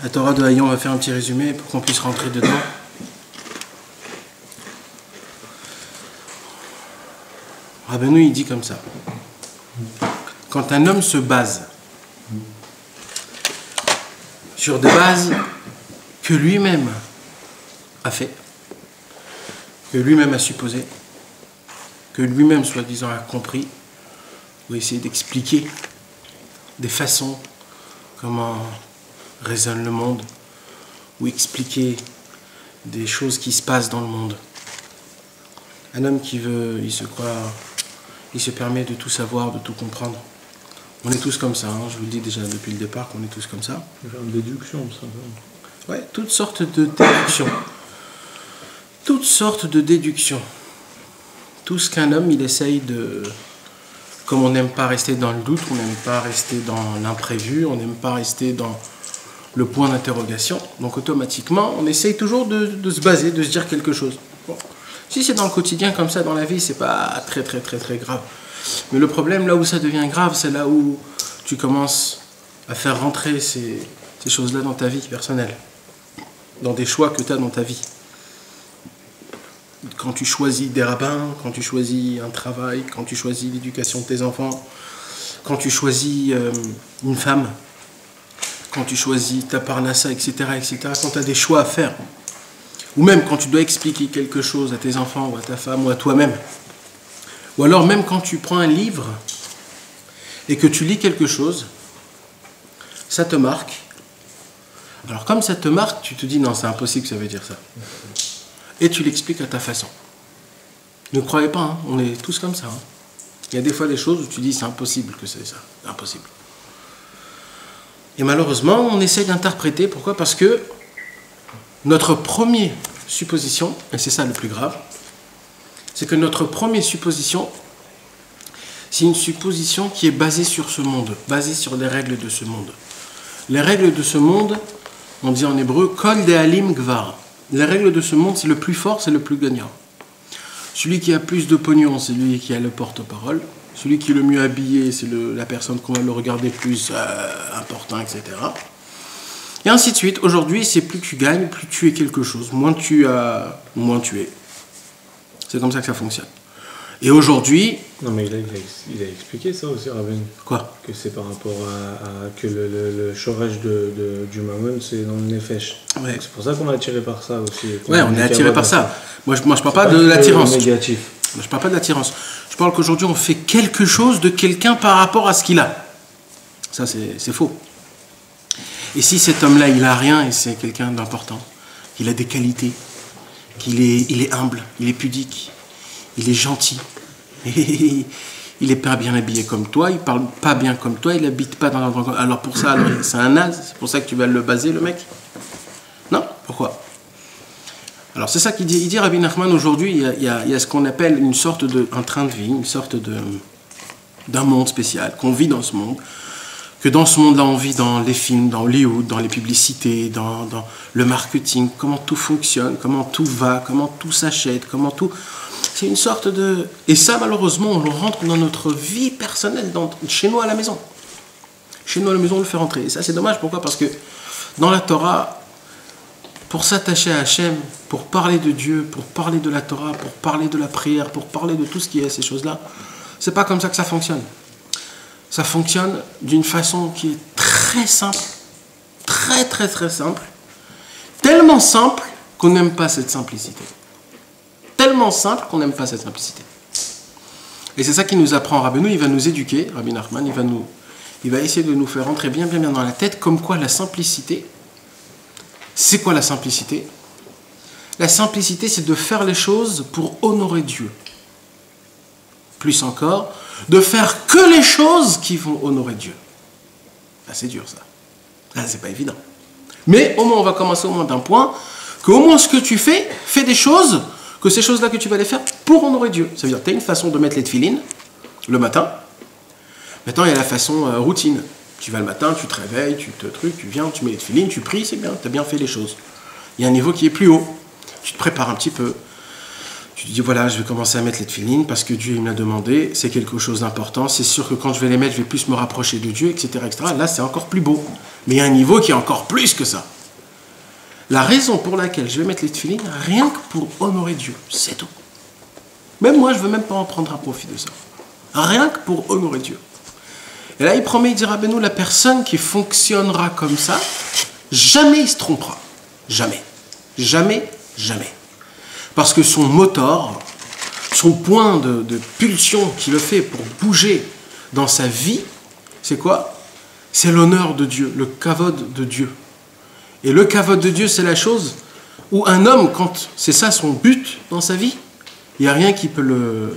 La Torah de Hayon, on va faire un petit résumé pour qu'on puisse rentrer dedans. Rabbeinu, il dit comme ça. Quand un homme se base sur des bases que lui-même a fait, que lui-même a supposé, que lui-même, soi-disant, a compris, ou essayer d'expliquer des façons comment résonne le monde, ou expliquer des choses qui se passent dans le monde. Un homme qui veut, il se croit, il se permet de tout savoir, de tout comprendre. On est tous comme ça, hein. Je vous le dis déjà depuis le départ qu'on est tous comme ça. Une déduction, ça. Ouais, toutes sortes de déductions. Toutes sortes de déductions. Tout ce qu'un homme, il essaye de... Comme on n'aime pas rester dans le doute, on n'aime pas rester dans l'imprévu, on n'aime pas rester dans le point d'interrogation. Donc automatiquement, on essaye toujours de se baser, de se dire quelque chose. Bon. Si c'est dans le quotidien comme ça, dans la vie, c'est pas très grave. Mais le problème, là où ça devient grave, c'est là où tu commences à faire rentrer ces choses-là dans ta vie personnelle, dans des choix que tu as dans ta vie. Quand tu choisis des rabbins, quand tu choisis un travail, quand tu choisis l'éducation de tes enfants, quand tu choisis une femme, quand tu choisis ta parnassa, etc., quand tu as des choix à faire, ou même quand tu dois expliquer quelque chose à tes enfants, ou à ta femme, ou à toi-même, ou alors même quand tu prends un livre et que tu lis quelque chose, ça te marque. Alors comme ça te marque, tu te dis non, c'est impossible que ça veut dire ça. Et tu l'expliques à ta façon. Ne croyez pas, hein, on est tous comme ça. Hein. Il y a des fois des choses où tu dis c'est impossible que c'est ça, c'est impossible. Et malheureusement, on essaie d'interpréter. Pourquoi? Parce que notre première supposition, et c'est ça le plus grave, c'est que notre première supposition, c'est une supposition qui est basée sur ce monde, basée sur les règles de ce monde. Les règles de ce monde, on dit en hébreu, Kol De'alim Gvar. Les règles de ce monde, c'est le plus fort, c'est le plus gagnant. Celui qui a plus de pognon, c'est lui qui a le porte-parole. Celui qui est le mieux habillé, c'est la personne qu'on va le regarder plus important, etc. Et ainsi de suite. Aujourd'hui, c'est plus tu gagnes, plus tu es quelque chose. Moins tu as, moins tu es. C'est comme ça que ça fonctionne. Et aujourd'hui... Non, mais il a expliqué ça aussi, Rabbeinu. Quoi? Que c'est par rapport à que le chorage du mammon, c'est dans le nefesh. Ouais. C'est pour ça qu'on est attiré par ça aussi. Ouais, on est attiré par ça. Moi, je parle pas de l'attirance. Négatif. Je parle pas de l'attirance. Je parle qu'aujourd'hui, on fait quelque chose de quelqu'un par rapport à ce qu'il a. Ça, c'est faux. Et si cet homme-là, il a rien et c'est quelqu'un d'important, qu'il a des qualités, il est humble, il est pudique, il est gentil, il n'est pas bien habillé comme toi, il parle pas bien comme toi, il n'habite pas dans l'endroit. Alors pour ça, c'est un naze, c'est pour ça que tu vas le baser, le mec? Non? Pourquoi? Alors c'est ça qu'il dit. Il dit, Rabbi Nachman, aujourd'hui, il y a ce qu'on appelle une sorte un train de vie, une sorte d'un monde spécial, qu'on vit dans ce monde, que dans ce monde-là, on vit dans les films, dans Hollywood, dans les publicités, dans le marketing, comment tout fonctionne, comment tout va, comment tout s'achète, comment tout... C'est une sorte de... Et ça, malheureusement, on le rentre dans notre vie personnelle, chez nous à la maison. Chez nous à la maison, on le fait rentrer. Et ça, c'est dommage. Pourquoi? Parce que dans la Torah, pour s'attacher à Hachem, pour parler de Dieu, pour parler de la Torah, pour parler de la prière, pour parler de tout ce qui est ces choses-là, c'est pas comme ça que ça fonctionne. Ça fonctionne d'une façon qui est très simple, très simple, tellement simple qu'on n'aime pas cette simplicité. Tellement simple qu'on n'aime pas cette simplicité. Et c'est ça qui nous apprend Rabbeinu, il va nous éduquer, Rabbi Nachman, il va essayer de nous faire rentrer bien dans la tête, comme quoi la simplicité, c'est quoi la simplicité? La simplicité, c'est de faire les choses pour honorer Dieu. Plus encore, de faire que les choses qui vont honorer Dieu. Ah, c'est dur ça. Ah, c'est pas évident. Mais au moins, on va commencer au moins d'un point, qu'au moins ce que tu fais des choses, que ces choses-là que tu vas les faire pour honorer Dieu. Ça veut dire, tu as une façon de mettre les tefilines le matin. Maintenant, il y a la façon routine. Tu vas le matin, tu te réveilles, tu viens, tu mets les tefilines, tu pries, c'est bien, tu as bien fait les choses. Il y a un niveau qui est plus haut. Tu te prépares un petit peu. Tu te dis, voilà, je vais commencer à mettre les tefilines parce que Dieu il me l'a demandé, c'est quelque chose d'important, c'est sûr que quand je vais les mettre, je vais plus me rapprocher de Dieu, etc. etc. Là, c'est encore plus beau. Mais il y a un niveau qui est encore plus que ça. La raison pour laquelle je vais mettre les tefilines, rien que pour honorer Dieu, c'est tout. Même moi, je ne veux même pas en prendre un profit de ça. Rien que pour honorer Dieu. Et là, il promet, il dira, ben nous, la personne qui fonctionnera comme ça, jamais il se trompera. Jamais. Jamais, jamais. Parce que son moteur, son point de pulsion qui le fait pour bouger dans sa vie, c'est quoi? C'est l'honneur de Dieu, le kavod de Dieu. Et le kavod de Dieu, c'est la chose où un homme, quand c'est ça son but dans sa vie, il n'y a rien qui peut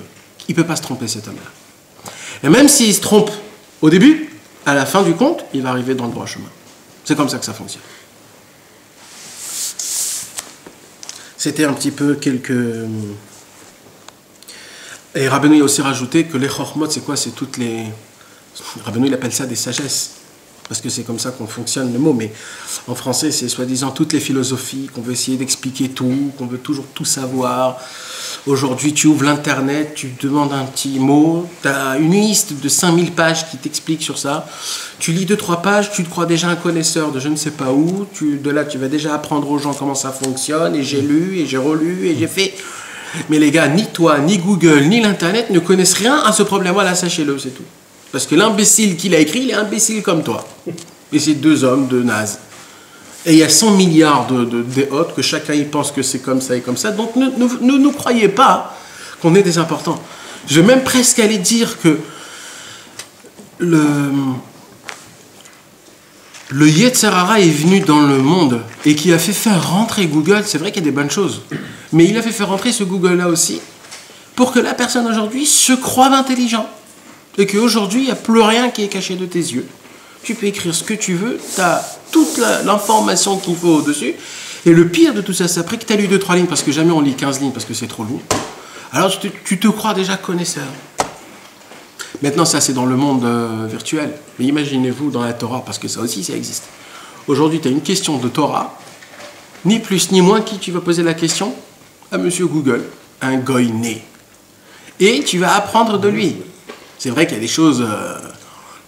il peut pas se tromper, cet homme-là. Et même s'il se trompe au début, à la fin du compte, il va arriver dans le droit chemin. C'est comme ça que ça fonctionne. C'était un petit peu quelques... Et Rabbeinu a aussi rajouté que les chormot, c'est quoi? C'est toutes les... Rabbeinu, il appelle ça des sagesses. Parce que c'est comme ça qu'on fonctionne le mot. Mais en français, c'est soi-disant toutes les philosophies, qu'on veut essayer d'expliquer tout, qu'on veut toujours tout savoir. Aujourd'hui, tu ouvres l'Internet, tu demandes un petit mot, tu as une liste de 5000 pages qui t'explique sur ça. Tu lis 2-3 pages, tu te crois déjà un connaisseur de je ne sais pas où. De là, tu vas déjà apprendre aux gens comment ça fonctionne. Et j'ai lu, et j'ai relu, et j'ai fait... Mais les gars, ni toi, ni Google, ni l'Internet ne connaissent rien à ce problème-là, sachez-le, c'est tout. Parce que l'imbécile qui l'a écrit, il est imbécile comme toi. Et c'est 2 hommes de nazes. Et il y a 100 milliards de déhôtes que chacun y pense que c'est comme ça et comme ça. Donc ne nous croyez pas qu'on est des importants. Je vais même presque aller dire que le Yetzer Hara est venu dans le monde et qui a fait faire rentrer Google. C'est vrai qu'il y a des bonnes choses. Mais il a fait faire rentrer ce Google-là aussi pour que la personne aujourd'hui se croive intelligent. Et qu'aujourd'hui, il n'y a plus rien qui est caché de tes yeux. Tu peux écrire ce que tu veux, tu as toute l'information qu'il faut au-dessus. Et le pire de tout ça, c'est après que tu as lu 2-3 lignes, parce que jamais on lit 15 lignes, parce que c'est trop lourd. Alors tu te crois déjà connaisseur. Maintenant, ça c'est dans le monde virtuel. Mais imaginez-vous dans la Torah, parce que ça aussi, ça existe. Aujourd'hui, tu as une question de Torah, ni plus ni moins, qui tu vas poser la question? À Monsieur Google, un goy né. Et tu vas apprendre de lui. C'est vrai qu'il y a des choses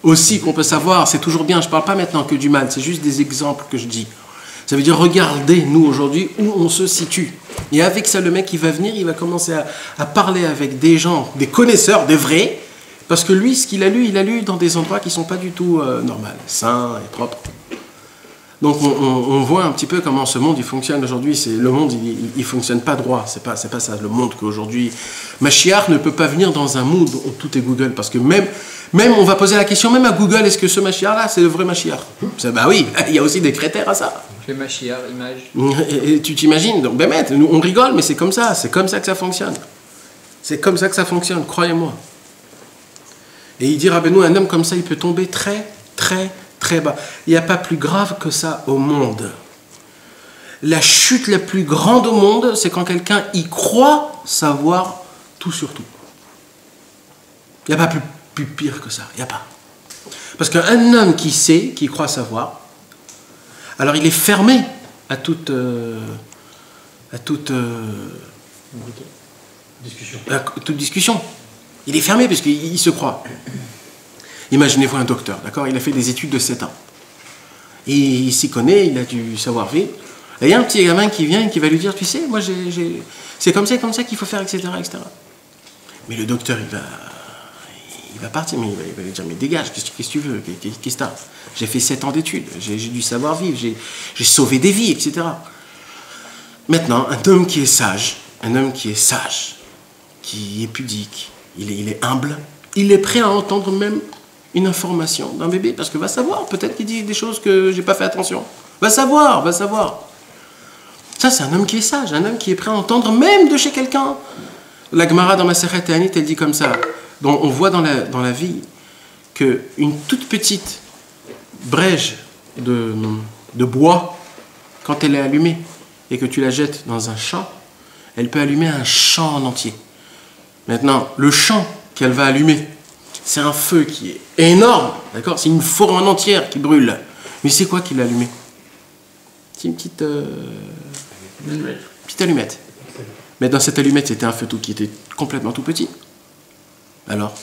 aussi qu'on peut savoir, c'est toujours bien, je ne parle pas maintenant que du mal, c'est juste des exemples que je dis. Ça veut dire, regardez, nous, aujourd'hui, où on se situe. Et avec ça, le mec, il va venir, il va commencer à parler avec des gens, des connaisseurs, des vrais, parce que lui, ce qu'il a lu, il a lu dans des endroits qui ne sont pas du tout normaux, sains et propres. Donc on voit un petit peu comment ce monde il fonctionne aujourd'hui. Le monde il fonctionne pas droit. C'est pas ça le monde qu'aujourd'hui. Mashiach ne peut pas venir dans un monde où tout est Google, parce que même on va poser la question même à Google, est-ce que ce Mashiach là c'est le vrai Mashiach? Bah oui, il y a aussi des critères à ça. Les Mashiach, image. Et tu t'imagines? Donc ben nous on rigole, mais c'est comme ça que ça fonctionne. C'est comme ça que ça fonctionne, croyez-moi. Et il dit Rabbeinu, un homme comme ça il peut tomber très très très bas. Il n'y a pas plus grave que ça au monde. La chute la plus grande au monde, c'est quand quelqu'un y croit savoir tout sur tout. Il n'y a pas plus pire que ça. Il n'y a pas. Parce qu'un homme qui sait, qui croit savoir, alors il est fermé à toute discussion. Il est fermé parce qu'il se croit. Imaginez-vous un docteur, d'accord? Il a fait des études de 7 ans. Et il s'y connaît, il a du savoir-vivre. Et il y a un petit gamin qui vient et qui va lui dire, tu sais, moi, c'est comme ça qu'il faut faire, etc., etc. Mais le docteur, il va partir, mais il va lui dire, mais dégage, qu'est-ce que tu veux? Qu'est-ce que t'as? J'ai fait 7 ans d'études, j'ai du savoir-vivre, j'ai sauvé des vies, etc. Maintenant, un homme qui est sage, qui est pudique, il est humble, il est prêt à entendre même une information d'un bébé, parce que va savoir, peut-être qu'il dit des choses que j'ai pas fait attention. Va savoir. Ça, c'est un homme qui est sage, un homme qui est prêt à entendre même de chez quelqu'un. La Gemara dans Masechet Ta'anit, elle dit comme ça. Donc, on voit dans la vie qu'une toute petite brèche de bois, quand elle est allumée et que tu la jettes dans un champ, elle peut allumer un champ en entier. Maintenant, le champ qu'elle va allumer, c'est un feu qui est énorme, d'accord? C'est une forêt en entière qui brûle. Mais c'est quoi qui l'a allumé? C'est une petite allumette. Mais dans cette allumette, c'était un feu qui était complètement tout petit. Alors,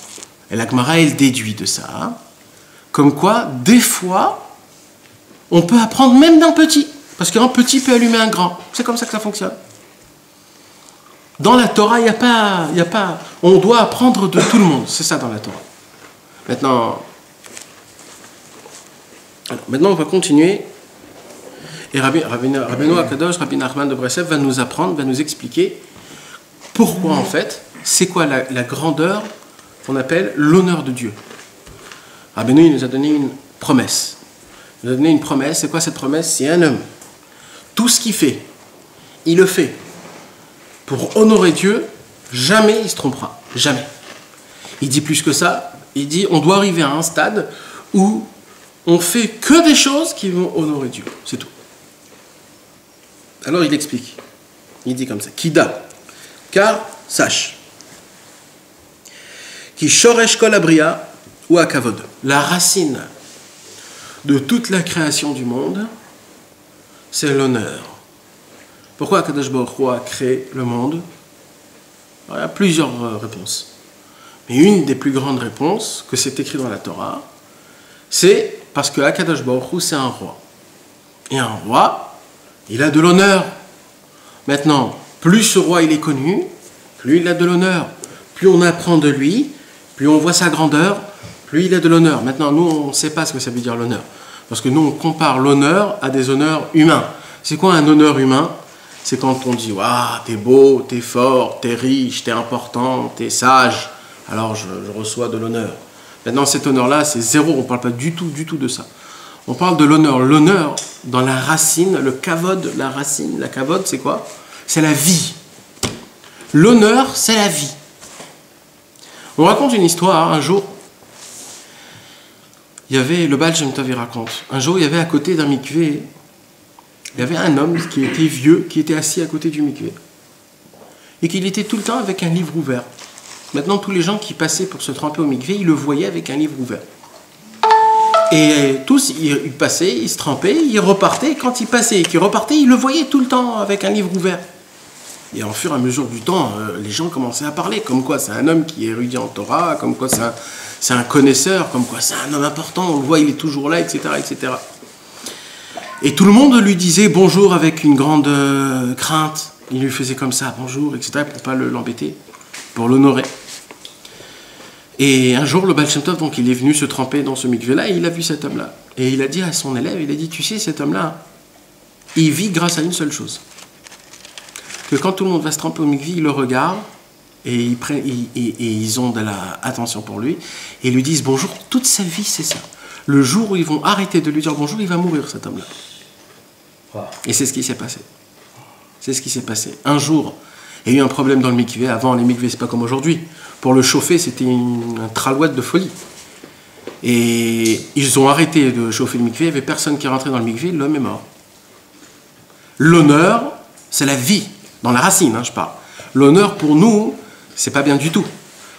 et la Gemara, elle déduit de ça, comme quoi, des fois, on peut apprendre même d'un petit. Parce qu'un petit peut allumer un grand. C'est comme ça que ça fonctionne. Dans la Torah, il n'y a pas... On doit apprendre de tout le monde. C'est ça dans la Torah. Maintenant, on va continuer. Et Rabbeinu Akadosh, Rabbi Nachman de Breslev va nous apprendre, va nous expliquer pourquoi en fait, c'est quoi la grandeur qu'on appelle l'honneur de Dieu. Rabbeinu nous a donné une promesse. Il nous a donné une promesse. C'est quoi cette promesse? C'est un homme. Tout ce qu'il fait, il le fait pour honorer Dieu. Jamais il se trompera. Jamais. Il dit plus que ça. Il dit on doit arriver à un stade où on fait que des choses qui vont honorer Dieu. C'est tout. Alors il explique. Il dit comme ça. Kida. Car sache. Ki shoresh kol abria ou akavod. La racine de toute la création du monde, c'est l'honneur. Pourquoi Akadosh Baruch Hu a créé le monde? Alors, il y a plusieurs réponses. Mais une des plus grandes réponses, que c'est écrit dans la Torah, c'est parce que Akadosh Baruch Hu, c'est un roi. Et un roi, il a de l'honneur. Maintenant, plus ce roi il est connu, plus il a de l'honneur. Plus on apprend de lui, plus on voit sa grandeur, plus il a de l'honneur. Maintenant, nous, on ne sait pas ce que ça veut dire l'honneur. Parce que nous, on compare l'honneur à des honneurs humains. C'est quoi un honneur humain? C'est quand on dit « Waouh, t'es beau, t'es fort, t'es riche, t'es important, t'es sage. » Alors, je reçois de l'honneur. Maintenant, cet honneur-là, c'est zéro. On ne parle pas du tout de ça. On parle de l'honneur. L'honneur, dans la racine, le kavod, la racine, la kavod, c'est quoi? C'est la vie. L'honneur, c'est la vie. On raconte une histoire, un jour, il y avait, le Baal Shem Tov il raconte, un jour il y avait à côté d'un mikvé, il y avait un homme qui était vieux, qui était assis à côté du mikvé, et qu'il était tout le temps avec un livre ouvert. Maintenant tous les gens qui passaient pour se tremper au mikvé, ils le voyaient avec un livre ouvert. Et tous, ils passaient, ils se trempaient, ils repartaient, et quand ils passaient et qu'ils repartaient, ils le voyaient tout le temps avec un livre ouvert. Et au fur et à mesure du temps, les gens commençaient à parler, comme quoi c'est un homme qui est érudit en Torah, comme quoi c'est un connaisseur, comme quoi c'est un homme important, on le voit, il est toujours là, etc., etc. Et tout le monde lui disait bonjour avec une grande crainte. Il lui faisait comme ça, bonjour, etc., pour ne pas l'embêter, pour l'honorer. Et un jour, le Baal Shem Tov, donc, il est venu se tremper dans ce mikvé-là, et il a vu cet homme-là. Et il a dit à son élève, il a dit, tu sais, cet homme-là, il vit grâce à une seule chose. Que quand tout le monde va se tremper au mikvé, ils le regardent et ils ont de l'attention pour lui et lui disent bonjour. Toute sa vie, c'est ça. Le jour où ils vont arrêter de lui dire bonjour, il va mourir, cet homme-là. Et c'est ce qui s'est passé. C'est ce qui s'est passé. Un jour, il y a eu un problème dans le mikvé. Avant, les mikvés, c'est pas comme aujourd'hui. Pour le chauffer, c'était un tralouette de folie. Et ils ont arrêté de chauffer le mikvé. Il n'y avait personne qui rentrait dans le mikvé. L'homme est mort. L'honneur, c'est la vie. Dans la racine, je parle. L'honneur, pour nous, c'est pas bien du tout.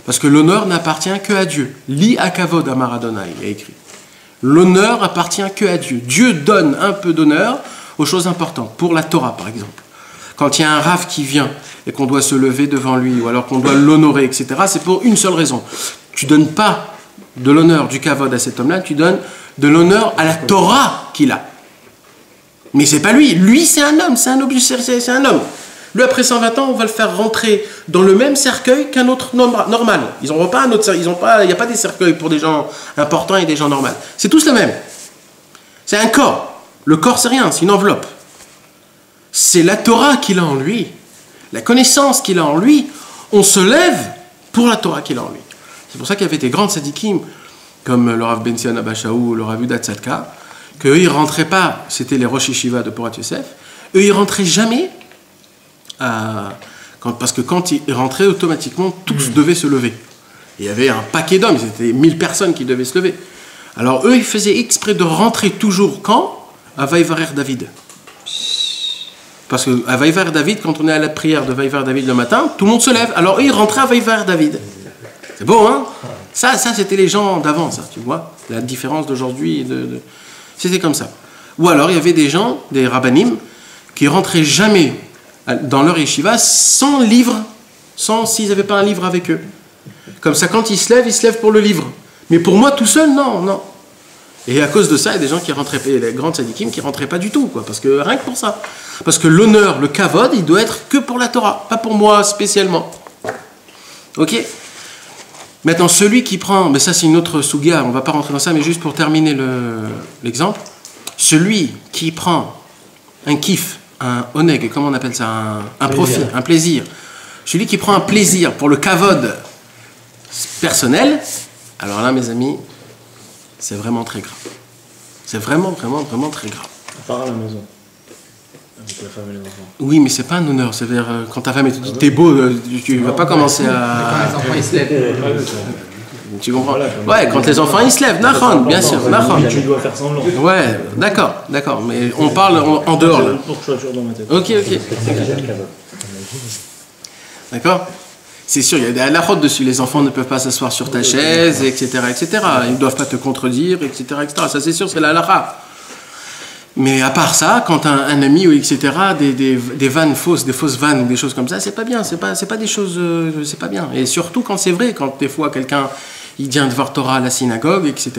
Parce que l'honneur n'appartient que à Dieu. Li akavod amar Adonai, il y a écrit. L'honneur appartient que à Dieu. Dieu donne un peu d'honneur aux choses importantes. Pour la Torah, par exemple. Quand il y a un rav qui vient et qu'on doit se lever devant lui, ou alors qu'on doit l'honorer, etc., c'est pour une seule raison. Tu donnes pas de l'honneur, du kavod à cet homme-là, tu donnes de l'honneur à la Torah qu'il a. Mais c'est pas lui. Lui, c'est un homme, c'est un objet, c'est un homme. Lui, après 120 ans, on va le faire rentrer dans le même cercueil qu'un autre normal. Ils n'auront pas un autre cercueil. Il n'y a pas des cercueils pour des gens importants et des gens normaux. C'est tous les mêmes. C'est un corps. Le corps, c'est rien, c'est une enveloppe. C'est la Torah qu'il a en lui, la connaissance qu'il a en lui. On se lève pour la Torah qu'il a en lui. C'est pour ça qu'il y avait des grands tzadikim, comme le Rav Ben Sion Abba Shaou ou le Rav Yudat Tzadka, qu'eux, ils ne rentraient pas, c'était les Rosh Yeshiva de Porat Yosef, eux, ils ne rentraient jamais. Parce que quand ils rentraient, automatiquement, tous devaient se lever. Il y avait un paquet d'hommes, c'était 1000 personnes qui devaient se lever. Alors eux, ils faisaient exprès de rentrer toujours quand? À Vaïvarer David. Parce qu'à Vaïvarer David, quand on est à la prière de Vaïvarer David le matin, tout le monde se lève. Alors eux, ils rentraient à Vaïvarer David. C'est beau, hein? Ça c'était les gens d'avant, ça, tu vois? La différence d'aujourd'hui, c'était comme ça. Ou alors, il y avait des gens, des rabbanim, qui rentraient jamais dans leur yeshiva sans livre, s'ils n'avaient pas un livre avec eux. Comme ça, quand ils se lèvent pour le livre. Mais pour moi, tout seul, non. Et à cause de ça, il y a des gens qui rentraient, les grands tzadikim qui rentraient pas du tout, quoi, parce que rien que pour ça. Parce que l'honneur, le kavod, il doit être que pour la Torah, pas pour moi spécialement. Ok? Maintenant, celui qui prend, mais ça c'est une autre souga, on va pas rentrer dans ça, mais juste pour terminer l'exemple, celui qui prend un kiff, un oneg, comment on appelle ça, un profit, un plaisir, celui qui prend un plaisir pour le kavod personnel, alors là, mes amis, c'est vraiment très grave. C'est vraiment, vraiment, vraiment très grave. À part à la maison, avec la femme et les enfants. Oui, mais c'est pas un honneur. C'est vers quand ta femme te dit t'es beau, tu vas pas commencer à. Quand les enfants ils se lèvent. Tu comprends? Ouais, quand les enfants ils se lèvent, Nahon, bien sûr, Nahon. Tu dois faire semblant. Ouais, d'accord, mais on parle en dehors là. Pour que je sois toujours dans ma tête. Ok. D'accord? C'est sûr, il y a des halakhot dessus. Les enfants ne peuvent pas s'asseoir sur ta chaise, etc., etc. Ils ne doivent pas te contredire, etc., etc. Ça, c'est sûr, c'est la halakha. Mais à part ça, quand un ami, ou etc., des vannes fausses, des fausses vannes ou des choses comme ça, c'est pas bien. C'est pas des choses, c'est pas bien. Et surtout quand c'est vrai, quand des fois quelqu'un il vient de voir Torah à la synagogue, etc.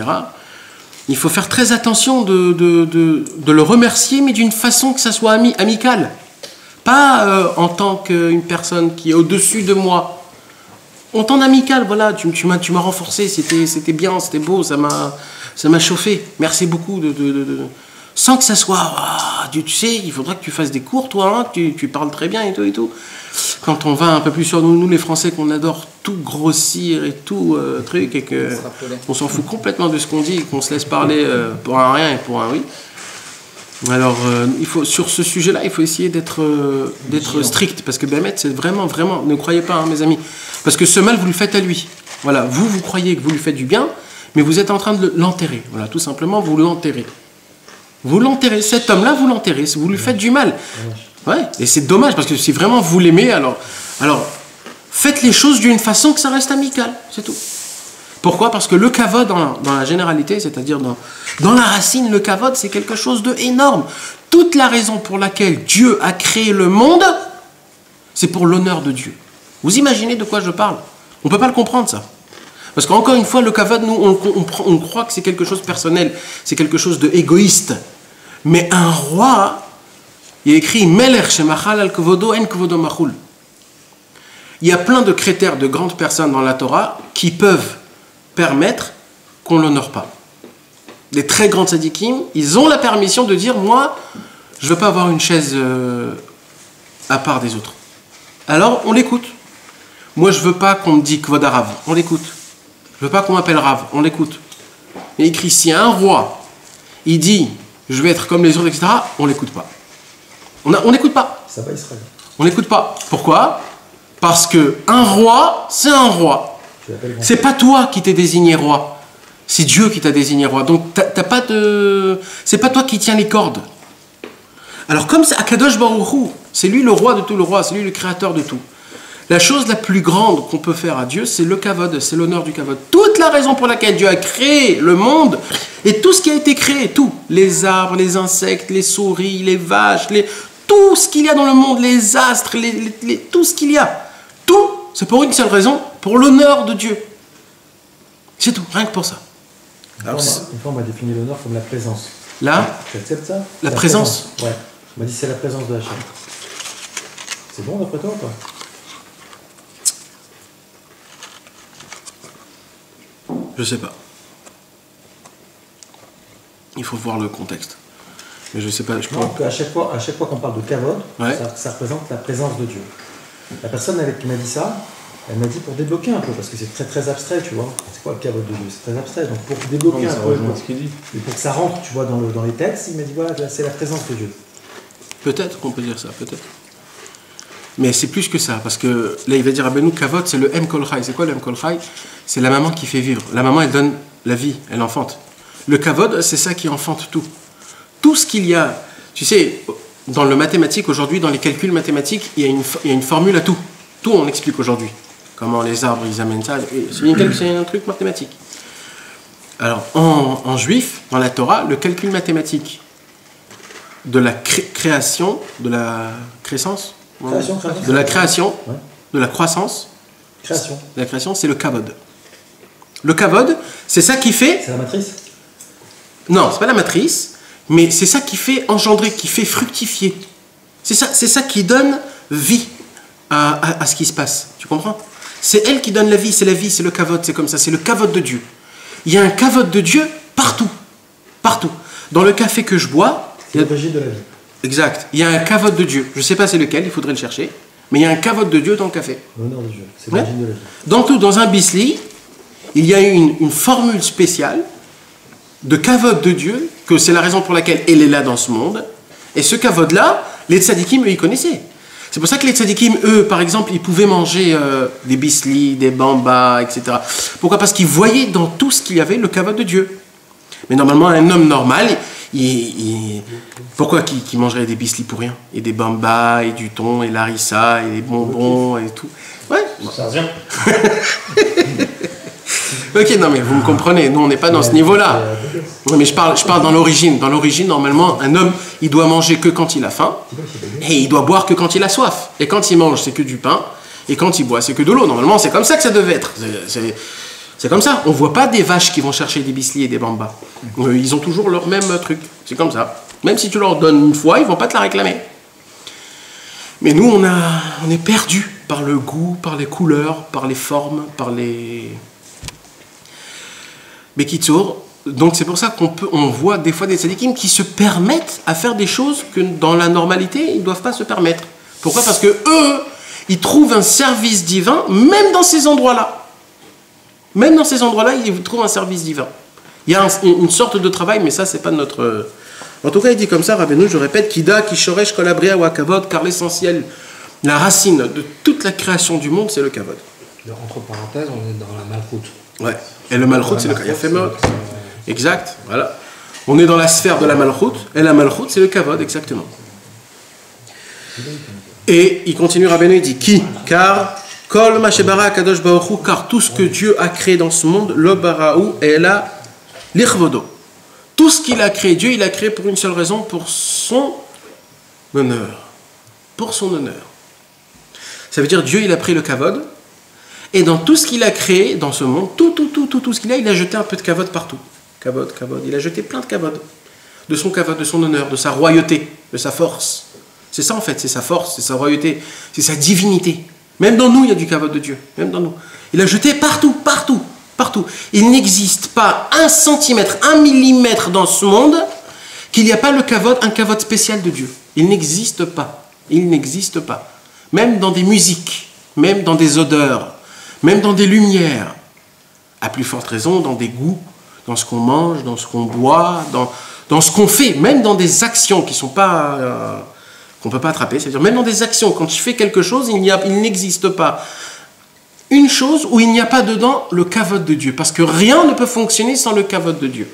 Il faut faire très attention de le remercier, mais d'une façon que ça soit amical. Pas en tant qu'une personne qui est au-dessus de moi. En temps amical, voilà, tu m'as renforcé, c'était bien, c'était beau, ça m'a chauffé. Merci beaucoup sans que ça soit, tu sais, il faudra que tu fasses des cours, toi, hein, tu parles très bien et tout et tout. Quand on va un peu plus sur nous les Français, qu'on adore tout grossir et tout truc, et que on s'en fout complètement de ce qu'on dit, et qu'on se laisse parler pour un rien et pour un oui. Alors, sur ce sujet-là, il faut essayer d'être strict, parce que Bémet, c'est vraiment, ne croyez pas, hein, mes amis, parce que ce mal, vous le faites à lui. Voilà, vous croyez que vous lui faites du bien, mais vous êtes en train de l'enterrer. Voilà, tout simplement, vous l'enterrez. Vous l'enterrez, cet homme-là, vous l'enterrez, vous lui faites du mal. Ouais, et c'est dommage, parce que si vraiment vous l'aimez, alors faites les choses d'une façon que ça reste amical, c'est tout. Pourquoi? Parce que le kavod, dans la généralité, c'est-à-dire dans la racine, le kavod, c'est quelque chose d'énorme. Toute la raison pour laquelle Dieu a créé le monde, c'est pour l'honneur de Dieu. Vous imaginez de quoi je parle? On ne peut pas le comprendre, ça. Parce qu'encore une fois, le kavod, nous, on croit que c'est quelque chose de personnel, c'est quelque chose d'égoïste. Mais un roi, il y a écrit « Meler shemachal al kvodo en kvodo machul ». Il y a plein de critères de grandes personnes dans la Torah qui peuvent permettre qu'on ne l'honore pas. Les très grands tzadikim, ils ont la permission de dire « Moi, je ne veux pas avoir une chaise à part des autres. » Alors, on l'écoute. Moi, je ne veux pas qu'on me dise « Kvod Rav », on l'écoute. Je ne veux pas qu'on m'appelle Rav, on l'écoute. Il est écrit, si un roi, il dit « Je vais être comme les autres, etc. », on ne l'écoute pas. On n'écoute pas. Ça va, Israël. On n'écoute pas. Pourquoi? Parce qu'un roi, c'est un roi. C'est pas toi qui t'es désigné roi. C'est Dieu qui t'a désigné roi. Donc, c'est pas toi qui tiens les cordes. Alors, comme c'est Akadosh Baruch Hu, c'est lui le roi de tout le roi, c'est lui le créateur de tout. La chose la plus grande qu'on peut faire à Dieu, c'est le kavod, c'est l'honneur du kavod. Toute la raison pour laquelle Dieu a créé le monde, et tout ce qui a été créé, tout, les arbres, les insectes, les souris, les vaches, tout ce qu'il y a dans le monde, les astres, tout ce qu'il y a, tout, c'est pour une seule raison, pour l'honneur de Dieu. C'est tout, rien que pour ça. Alors, une fois, on m'a défini l'honneur comme la présence. Là, tu acceptes ça? La présence. Ouais. On m'a dit c'est la présence de Hachem. C'est bon d'après toi ou pas? Je sais pas. Il faut voir le contexte. Mais je sais pas. À chaque fois qu'on parle de kavod, ouais, ça représente la présence de Dieu. La personne qui m'a dit ça, elle m'a dit pour débloquer un peu, parce que c'est très très abstrait, tu vois. C'est quoi le kavod de Dieu? C'est très abstrait. Donc pour débloquer un peu, et pour que ça rentre, tu vois, dans les textes, il m'a dit voilà, c'est la présence de Dieu. Peut-être qu'on peut dire ça, peut-être. Mais c'est plus que ça, parce que là il va dire Abenou Kavod, c'est le M Kol Chai. C'est quoi le M Kol Chai? C'est la maman qui fait vivre. La maman, elle donne la vie, elle enfante. Le Kavod, c'est ça qui enfante tout. Tout ce qu'il y a, tu sais, dans le mathématique aujourd'hui, dans les calculs mathématiques, il y a une formule à tout. Tout on explique aujourd'hui. Comment les arbres, ils amènent ça. C'est un truc mathématique. Alors, en juif, dans la Torah, le calcul mathématique de la création, de la créissance, de la création, ouais, de la croissance, de la création, c'est le kavod. Le kavod, c'est ça qui fait. C'est la matrice. Non, c'est pas la matrice, mais c'est ça qui fait engendrer, qui fait fructifier. C'est ça qui donne vie à ce qui se passe. Tu comprends? C'est elle qui donne la vie, c'est le kavod, c'est comme ça, c'est le kavod de Dieu. Il y a un kavod de Dieu partout. Partout. Dans le café que je bois... C'est l'origine de la vie. Exact. Il y a un kavod de Dieu. Je ne sais pas c'est lequel, il faudrait le chercher. Mais il y a un kavod de Dieu dans le café. L'honneur de Dieu. C'est l'origine de la vie. Dans un bisli, il y a une formule spéciale de kavod de Dieu, que c'est la raison pour laquelle elle est là dans ce monde. Et ce kavod-là, les tzadikim, eux, ils connaissaient. C'est pour ça que les tzadikim, eux, par exemple, ils pouvaient manger des bisli, des bambas, etc. Pourquoi? Parce qu'ils voyaient dans tout ce qu'il y avait le kavod de Dieu. Mais normalement, un homme normal, pourquoi qu'il mangerait des bisli pour rien? Et des bambas, et du thon, et l'arissa, et des bonbons, et tout. Ouais. Ça revient. Ok, non mais vous me comprenez, nous on n'est pas dans ce niveau-là. Mais je parle dans l'origine. Dans l'origine, normalement, un homme, il doit manger que quand il a faim, et il doit boire que quand il a soif. Et quand il mange, c'est que du pain, et quand il boit, c'est que de l'eau. Normalement, c'est comme ça que ça devait être. C'est comme ça. On ne voit pas des vaches qui vont chercher des bislis et des bambas. Ils ont toujours leur même truc. C'est comme ça. Même si tu leur donnes une fois, ils ne vont pas te la réclamer. Mais nous, on est perdus par le goût, par les couleurs, par les formes, par les... Bekitsour. Donc c'est pour ça qu'on voit des fois des tzadikim qui se permettent à faire des choses que dans la normalité, ils ne doivent pas se permettre. Pourquoi? Parce que eux, ils trouvent un service divin, même dans ces endroits-là. Même dans ces endroits-là, ils trouvent un service divin. Il y a une sorte de travail, mais ça, c'est pas notre... En tout cas, il dit comme ça, Rabbeinu, je répète, Kida, Kishoresh, Kolabria ou Akavod, car l'essentiel, la racine de toute la création du monde, c'est le Kavod. Entre parenthèses, on est dans la malchoute. Ouais. Et le malchoute, c'est le Kayafemot. Exact, voilà. On est dans la sphère de la malchoute, et la malchoute, c'est le Kavod, exactement. Et il continue, Rabbeinu, il dit, qui? Car... Kol Mashebara Kadosh Baruch, car tout ce que Dieu a créé dans ce monde, lo baraou et la lichvodo. Tout ce qu'il a créé, Dieu, il a créé pour une seule raison, pour son honneur. Pour son honneur. Ça veut dire Dieu, il a pris le kavod, et dans tout ce qu'il a créé dans ce monde, tout ce qu'il a, il a jeté un peu de kavod partout. Kavod. Il a jeté plein de kavod. De son kavod, de son honneur, de sa royauté, de sa force. C'est ça en fait, c'est sa force, c'est sa royauté, c'est sa divinité. Même dans nous, il y a du kavod de Dieu. Même dans nous. Il a jeté partout. Il n'existe pas 1 centimètre, 1 millimètre dans ce monde qu'il n'y a pas un kavod spécial de Dieu. Il n'existe pas. Même dans des musiques, même dans des odeurs, même dans des lumières. À plus forte raison, dans des goûts, dans ce qu'on mange, dans ce qu'on boit, dans ce qu'on fait, même dans des actions qui ne sont pas... qu'on ne peut pas attraper, c'est-à-dire même dans des actions, quand je fais quelque chose, il n'existe pas une chose où il n'y a pas dedans le kavod de Dieu, parce que rien ne peut fonctionner sans le kavod de Dieu.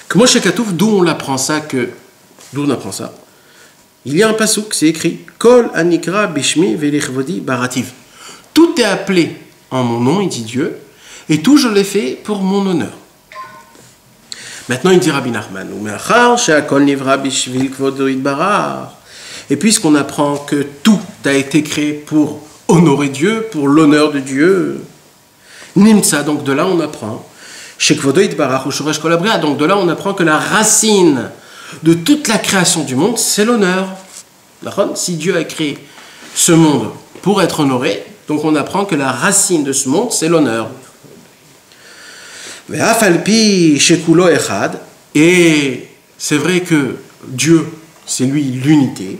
Que moi, chez Katouf, d'où on apprend ça? Il y a un pasouk, c'est écrit Kol anikra bishmi velichvodi barativ. Tout est appelé en mon nom, il dit Dieu, et tout je l'ai fait pour mon honneur. Maintenant, il dit Rabbi Nachman, et puisqu'on apprend que tout a été créé pour honorer Dieu, pour l'honneur de Dieu, Nimtsa, donc de là on apprend, donc de là on apprend que la racine de toute la création du monde, c'est l'honneur. Si Dieu a créé ce monde pour être honoré, donc on apprend que la racine de ce monde, c'est l'honneur. Et c'est vrai que Dieu, c'est lui l'unité.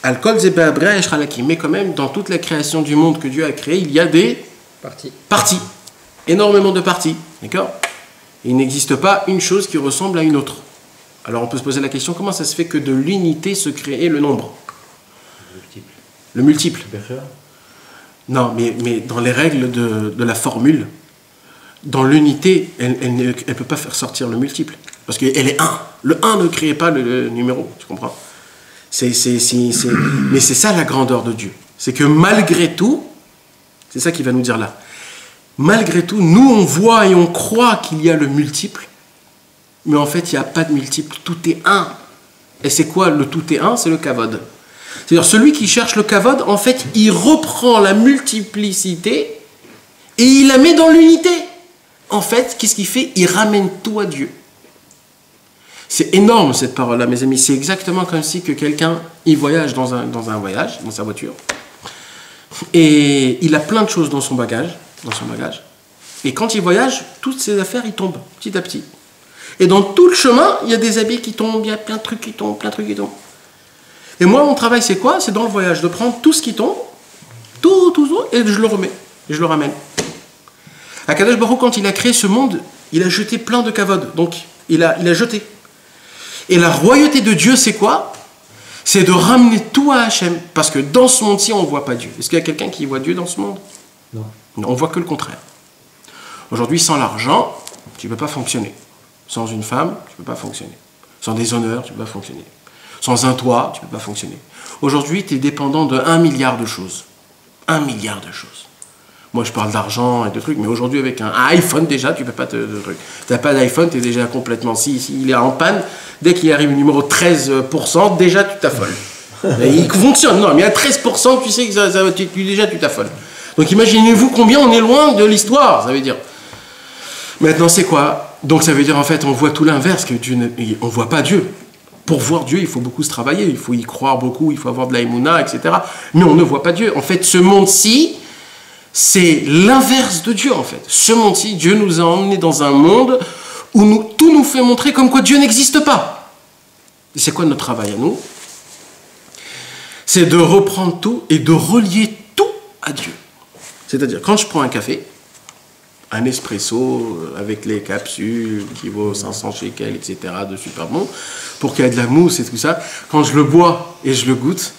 Mais quand même, dans toute la création du monde que Dieu a créé, il y a des parties. Énormément de parties. D'accord? Il n'existe pas une chose qui ressemble à une autre. Alors on peut se poser la question, comment ça se fait que de l'unité se crée le nombre? Le multiple. Non, mais dans les règles de la formule, dans l'unité, elle ne peut pas faire sortir le multiple. Parce qu'elle est 1. Le 1 ne crée pas le numéro, tu comprends? Mais c'est ça la grandeur de Dieu. C'est que malgré tout, c'est ça qu'il va nous dire là, malgré tout, nous on voit et on croit qu'il y a le multiple, mais en fait il n'y a pas de multiple, tout est 1. Et c'est quoi le tout est 1? C'est le kavod. C'est-à-dire celui qui cherche le kavod, en fait, il reprend la multiplicité et il la met dans l'unité. en fait, qu'est-ce qu'il fait? Il ramène tout à Dieu. C'est énorme cette parole-là, mes amis. C'est exactement comme si que quelqu'un, il voyage dans un voyage, dans sa voiture, et il a plein de choses dans son bagage. Et quand il voyage, toutes ses affaires, ils tombent petit à petit. Et dans tout le chemin, il y a des habits qui tombent, il y a plein de trucs qui tombent, Et moi, mon travail, c'est quoi? C'est dans le voyage, de prendre tout ce qui tombe, tout, et je le remets, et je le ramène. Akadosh Baruch Hu, quand il a créé ce monde, il a jeté plein de kavod. Donc, il a jeté. Et la royauté de Dieu, c'est quoi? C'est de ramener tout à Hachem. Parce que dans ce monde-ci, on ne voit pas Dieu. Est-ce qu'il y a quelqu'un qui voit Dieu dans ce monde? Non. On voit que le contraire. Aujourd'hui, sans l'argent, tu ne peux pas fonctionner. Sans une femme, tu ne peux pas fonctionner. Sans des honneurs, tu ne peux pas fonctionner. Sans un toit, tu ne peux pas fonctionner. Aujourd'hui, tu es dépendant de 1 milliard de choses. 1 milliard de choses. Moi, je parle d'argent et de trucs, mais aujourd'hui, avec un iPhone, déjà, tu ne peux pas te... Tu n'as pas d'iPhone, tu es déjà complètement... Si il est en panne, dès qu'il arrive au numéro 13%, déjà, tu t'affoles. Il fonctionne, non, mais à 13%, tu sais que déjà, tu t'affoles. Donc, imaginez-vous combien on est loin de l'histoire, ça veut dire. Maintenant, c'est quoi? Donc, ça veut dire, en fait, on voit tout l'inverse, que on ne voit pas Dieu. Pour voir Dieu, il faut beaucoup se travailler, il faut y croire beaucoup, il faut avoir de la émouna, etc. Mais on ne voit pas Dieu. En fait, ce monde-ci, c'est l'inverse de Dieu, en fait. Ce monde-ci, Dieu nous a emmenés dans un monde où tout nous fait montrer comme quoi Dieu n'existe pas. Et c'est quoi notre travail à nous? C'est de reprendre tout et de relier tout à Dieu. C'est-à-dire, quand je prends un café, un espresso avec les capsules qui vaut 500 shekels, etc., de super bon, pour qu'il y ait de la mousse et tout ça, quand je le bois et je le goûte,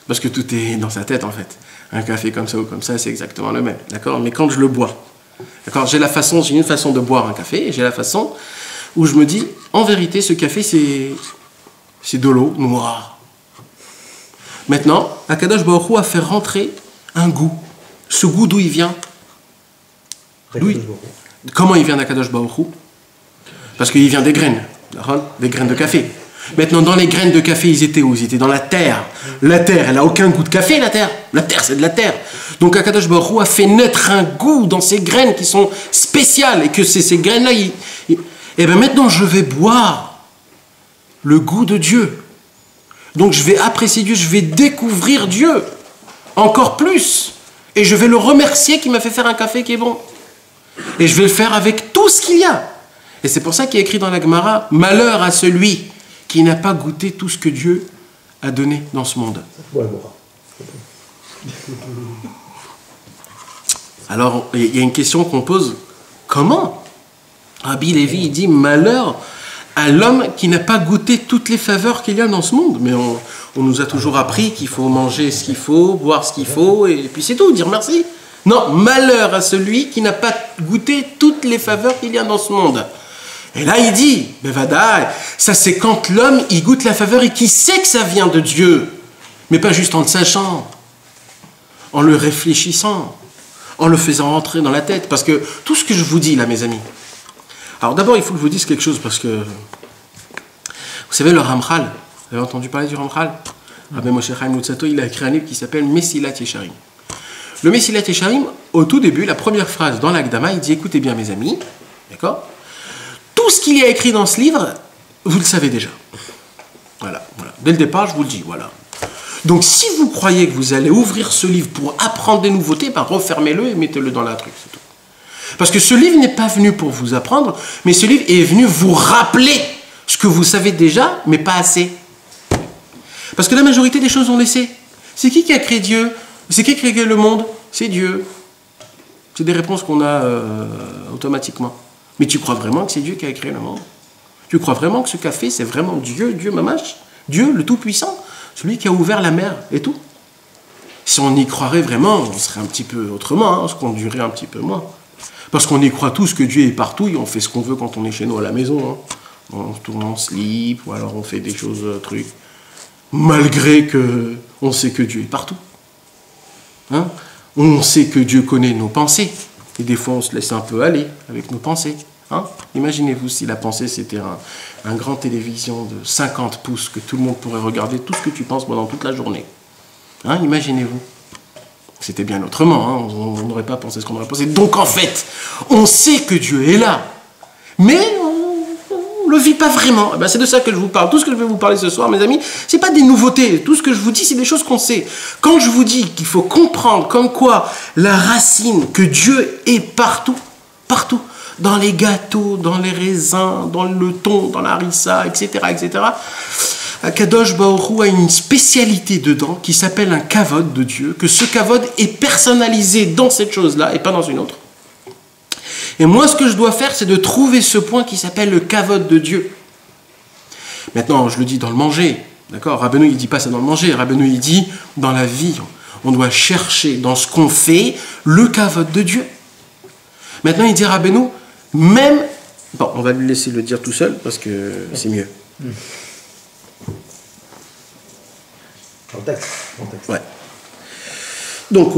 parce que tout est dans sa tête, en fait. Un café comme ça ou comme ça, c'est exactement le même, d'accord? Mais quand je le bois, d'accord, j'ai une façon de boire un café, et j'ai la façon où je me dis, en vérité, ce café, c'est de l'eau noire. Maintenant, Akadosh Baruch Hu a fait rentrer un goût. Ce goût, d'où il vient? Comment il vient d'Akadosh Baruch Hu? Parce qu'il vient des graines de café. Maintenant, dans les graines de café, ils étaient où? Ils étaient dans la terre. La terre, elle n'a aucun goût de café, la terre. La terre, c'est de la terre. Donc, Akadosh Baruch Hu a fait naître un goût dans ces graines qui sont spéciales. Et que ces graines-là, et bien maintenant, je vais boire le goût de Dieu. Donc, je vais apprécier Dieu, je vais découvrir Dieu encore plus. Et je vais le remercier qui m'a fait faire un café qui est bon. Et je vais le faire avec tout ce qu'il y a. Et c'est pour ça qu'il est écrit dans la Gemara, malheur à celui qui n'a pas goûté tout ce que Dieu a donné dans ce monde. Alors, il y a une question qu'on pose. Comment? Rabbi Lévi, il dit, malheur à l'homme qui n'a pas goûté toutes les faveurs qu'il y a dans ce monde. Mais on nous a toujours appris qu'il faut manger ce qu'il faut, boire ce qu'il faut, et puis c'est tout, dire merci. Non, malheur à celui qui n'a pas goûté toutes les faveurs qu'il y a dans ce monde. Et là, il dit, Bevada, ça c'est quand l'homme, il goûte la faveur et qu'il sait que ça vient de Dieu. Mais pas juste en le sachant, en le réfléchissant, en le faisant rentrer dans la tête. Parce que tout ce que je vous dis là, mes amis. Alors d'abord, il faut que je vous dise quelque chose parce que, vous savez, le Ramchal, vous avez entendu parler du Ramchal? Rabbi Moshe Chaim Luzzatto, il a écrit un livre qui s'appelle Mesilat Yesharim. Le Mesilat Yesharim, au tout début, la première phrase dans l'Akdama, il dit, écoutez bien mes amis, d'accord? Tout ce qu'il y a écrit dans ce livre, vous le savez déjà. Voilà. Dès le départ, je vous le dis, voilà. Donc si vous croyez que vous allez ouvrir ce livre pour apprendre des nouveautés, ben refermez-le et mettez-le dans la truc, c'est tout. Parce que ce livre n'est pas venu pour vous apprendre, mais ce livre est venu vous rappeler ce que vous savez déjà, mais pas assez. Parce que la majorité des choses, on les sait. C'est qui a créé Dieu? C'est qui a créé le monde? C'est Dieu. C'est des réponses qu'on a automatiquement. Mais tu crois vraiment que c'est Dieu qui a créé le monde? Tu crois vraiment que ce café, c'est vraiment Dieu, Dieu Mamash? Dieu, le Tout-Puissant? Celui qui a ouvert la mer et tout? Si on y croirait vraiment, on serait un petit peu autrement, on se conduirait un petit peu moins. Parce qu'on y croit tous que Dieu est partout et on fait ce qu'on veut quand on est chez nous à la maison. On tourne en slip ou alors on fait des choses, trucs. Malgré que on sait que Dieu est partout. On sait que Dieu connaît nos pensées. Et des fois, on se laisse un peu aller avec nos pensées. Imaginez-vous si la pensée, c'était un grand télévision de 50 pouces que tout le monde pourrait regarder tout ce que tu penses pendant toute la journée. Imaginez-vous. C'était bien autrement, hein. On n'aurait pas pensé ce qu'on aurait pensé. Donc en fait, on sait que Dieu est là, mais on ne le vit pas vraiment. Eh ben, c'est de ça que je vous parle. Tout ce que je vais vous parler ce soir, mes amis, ce n'est pas des nouveautés. Tout ce que je vous dis, c'est des choses qu'on sait. Quand je vous dis qu'il faut comprendre comme quoi la racine, que Dieu est partout, partout, dans les gâteaux, dans les raisins, dans le thon, dans la harissa, etc., etc., Kadosh Baruch Hu a une spécialité dedans qui s'appelle un kavod de Dieu, que ce kavod est personnalisé dans cette chose-là et pas dans une autre. Et moi, ce que je dois faire, c'est de trouver ce point qui s'appelle le kavod de Dieu. Maintenant, je le dis dans le manger, d'accord? Rabbeinu, il ne dit pas ça dans le manger. Rabbeinu, il dit dans la vie, on doit chercher dans ce qu'on fait le kavod de Dieu. Maintenant, il dit Rabbeinu, même... Bon, on va lui laisser le dire tout seul parce que c'est mieux. Contexte. Ouais. Donc,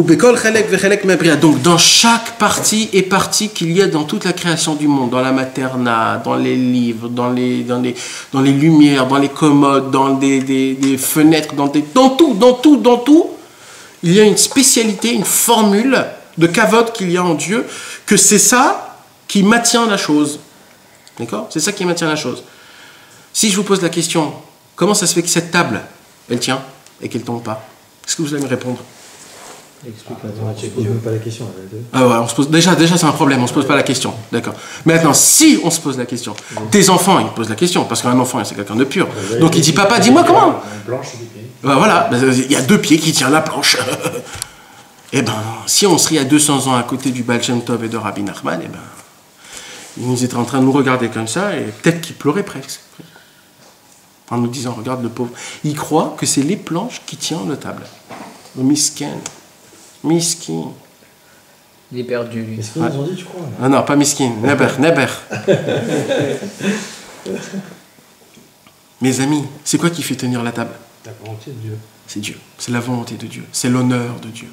dans chaque partie et partie qu'il y a dans toute la création du monde, dans la materna, dans les livres, dans les lumières, dans les commodes, dans des fenêtres, dans tout, il y a une spécialité, une formule de kavod qu'il y a en Dieu, que c'est ça qui maintient la chose. D'accord? C'est ça qui maintient la chose. Si je vous pose la question, comment ça se fait que cette table, elle tient et qu'elle ne tombe pas? Est-ce que vous allez me répondre? Explique mathématique. On ne pose même pas la question. Ah ouais, on se pose, déjà c'est un problème, on ne se pose pas la question. D'accord. Maintenant, si on se pose la question, tes enfants, ils posent la question, parce qu'un enfant, c'est quelqu'un de pur. Donc il dit, papa, dis-moi comment. Une planche et des pieds. Voilà, il y a 2 pieds qui tiennent la planche. Eh ben, si on serait à 200 ans à côté du Baal Shem Tov et de Rabbi Nachman, eh ben, ils nous étaient en train de nous regarder comme ça, et peut-être qu'ils pleuraient presque. En nous disant, regarde le pauvre. Il croit que c'est les planches qui tiennent la table. Le miskin. Miskin. Il est perdu, lui. Qu'est-ce qu'ils nous ont dit, tu crois? Ah non, pas miskin. Neber. Mes amis, c'est quoi qui fait tenir la table? La volonté de Dieu. C'est Dieu. C'est la volonté de Dieu. C'est l'honneur de Dieu.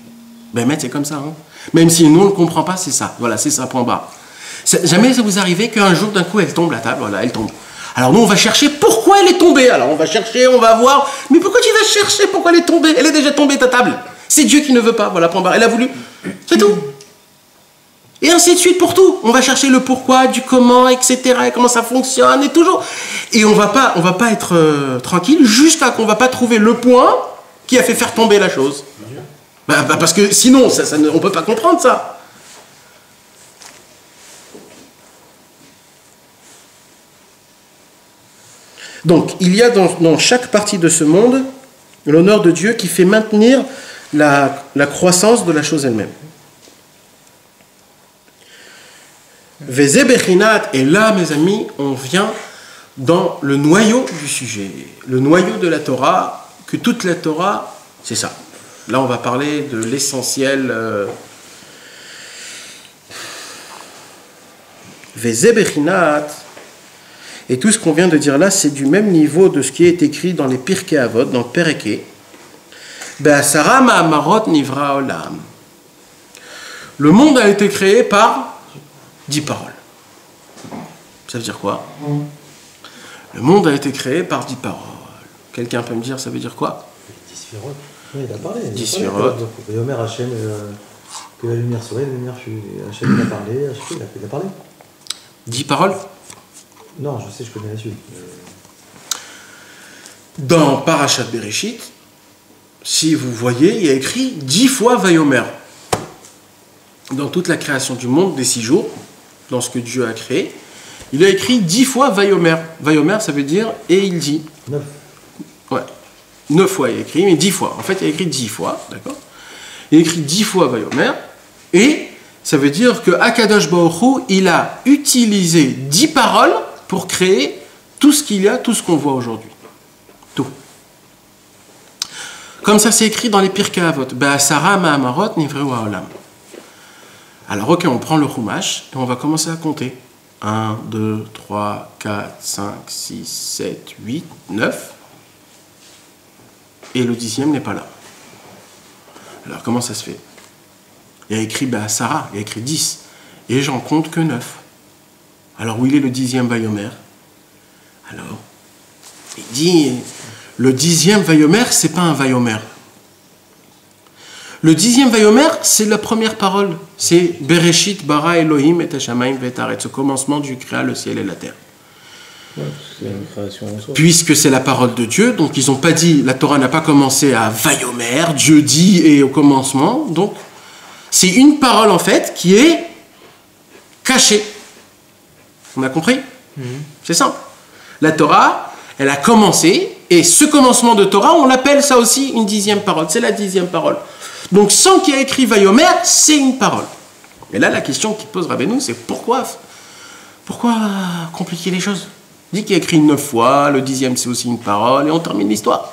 Ben, maître, c'est comme ça. Hein. Même si nous, on ne le comprend pas, c'est ça. Voilà, c'est ça, point barre. Jamais ça vous arrivait qu'un jour, d'un coup, elle tombe, la table. Voilà, elle tombe. Alors nous, on va chercher pourquoi elle est tombée. Alors on va chercher, on va voir. Mais pourquoi tu vas chercher pourquoi elle est tombée? Elle est déjà tombée, ta table. C'est Dieu qui ne veut pas. Voilà, point barre. Elle a voulu. C'est tout. Et ainsi de suite pour tout. On va chercher le pourquoi, du comment, etc. Et comment ça fonctionne et toujours. Et on va pas être tranquille jusqu'à qu'on va pas trouver le point qui a fait faire tomber la chose. Parce que sinon, on ne peut pas comprendre ça. Donc, il y a dans chaque partie de ce monde l'honneur de Dieu qui fait maintenir la croissance de la chose elle-même. Et là, mes amis, on vient dans le noyau du sujet. Le noyau de la Torah, que toute la Torah, c'est ça. Là, on va parler de l'essentiel. Et tout ce qu'on vient de dire là, c'est du même niveau de ce qui est écrit dans les Pirkei Avot, dans Pereke. Be'asara ma'amarot nivra olam. Le monde a été créé par 10 paroles. Ça veut dire quoi? Le monde a été créé par 10 paroles. Quelqu'un peut me dire, ça veut dire quoi? 10 sphirotes. Oui, il a parlé. 10 sphirotes. Et Omer Hachem, que la lumière soit, la lumière fut. Hachem, il a parlé. Hachem, il a parlé. 10 paroles? Non, je sais, je connais la suite. Dans Parashat Bereshit, si vous voyez, il y a écrit 10 fois Vayomer. Dans toute la création du monde, des 6 jours, dans ce que Dieu a créé, il a écrit 10 fois Vayomer. Vayomer, ça veut dire et il dit. 9. Ouais. 9 fois il a écrit, mais 10 fois. En fait, il a écrit 10 fois, d'accord? Il a écrit 10 fois Vayomer, et ça veut dire que Akadosh Baruch Hu, il a utilisé 10 paroles pour créer tout ce qu'il y a, tout ce qu'on voit aujourd'hui. Tout. Comme ça, c'est écrit dans les Pirkei Avot. Be'asara ma'amarot nivreu ha'olam. Alors, ok, on prend le Chumash et on va commencer à compter. 1, 2, 3, 4, 5, 6, 7, 8, 9. Et le 10e n'est pas là. Alors, comment ça se fait? Il y a écrit Be'asara, il y a écrit 10. Et j'en compte que 9. Alors, où il est le 10e Vayomer? Alors, il dit, le 10e Vayomer, c'est pas un Vayomer. Le 10e Vayomer, c'est la première parole. C'est Bereshit bara Elohim et Hashamayim ve'etaretz, au commencement Dieu créa le ciel et la terre. Ouais, c'est une création en soi. Puisque c'est la parole de Dieu, donc ils n'ont pas dit, la Torah n'a pas commencé à Vayomer, Dieu dit et au commencement, donc c'est une parole en fait qui est cachée. On a compris? C'est simple. La Torah, elle a commencé, et ce commencement de Torah, on l'appelle ça aussi une 10e parole. C'est la 10e parole. Donc sans qu'il y ait écrit Vayomer, c'est une parole. Et là, la question qui pose Rabbeinu, c'est pourquoi compliquer les choses? Dit qu'il y a écrit 9 fois, le 10e c'est aussi une parole, et on termine l'histoire.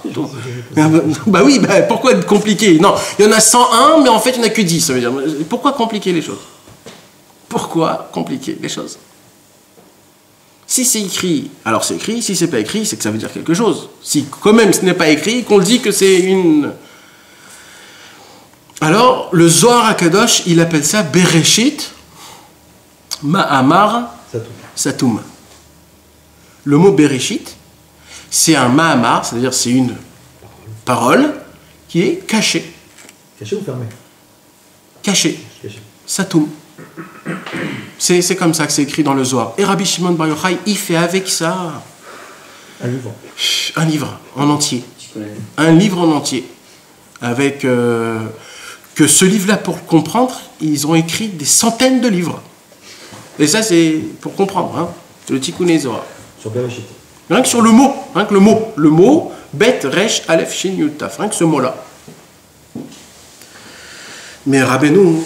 Bah oui, pourquoi être compliqué? Non, il y en a 101, mais en fait il n'y en a que 10. Ça veut dire, pourquoi compliquer les choses? Pourquoi compliquer les choses? Si c'est écrit, alors c'est écrit. Si c'est pas écrit, c'est que ça veut dire quelque chose. Si quand même ce n'est pas écrit, qu'on le dit que c'est une... Alors, le Zohar HaKadosh, il appelle ça Bereshit Ma'amar Satum. Le mot Bereshit, c'est un Ma'amar, c'est-à-dire c'est une parole qui est cachée. Caché ou fermé? Cachée. Caché. Satum. C'est comme ça que c'est écrit dans le Zohar. Et Rabbi Shimon Bar Yochai, il fait avec ça Un livre. un livre en entier. Un livre en entier. Avec que ce livre-là, pour comprendre, ils ont écrit des centaines de livres. Et ça, c'est pour comprendre. Hein. C'est le Tikkuné Zohar. Sur Bereshit. Rien que sur le mot. Rien que le mot. Le mot, Bet, Resh, Aleph, Shin, Yud, Taf. Rien que ce mot-là. Mais Rabbeinu,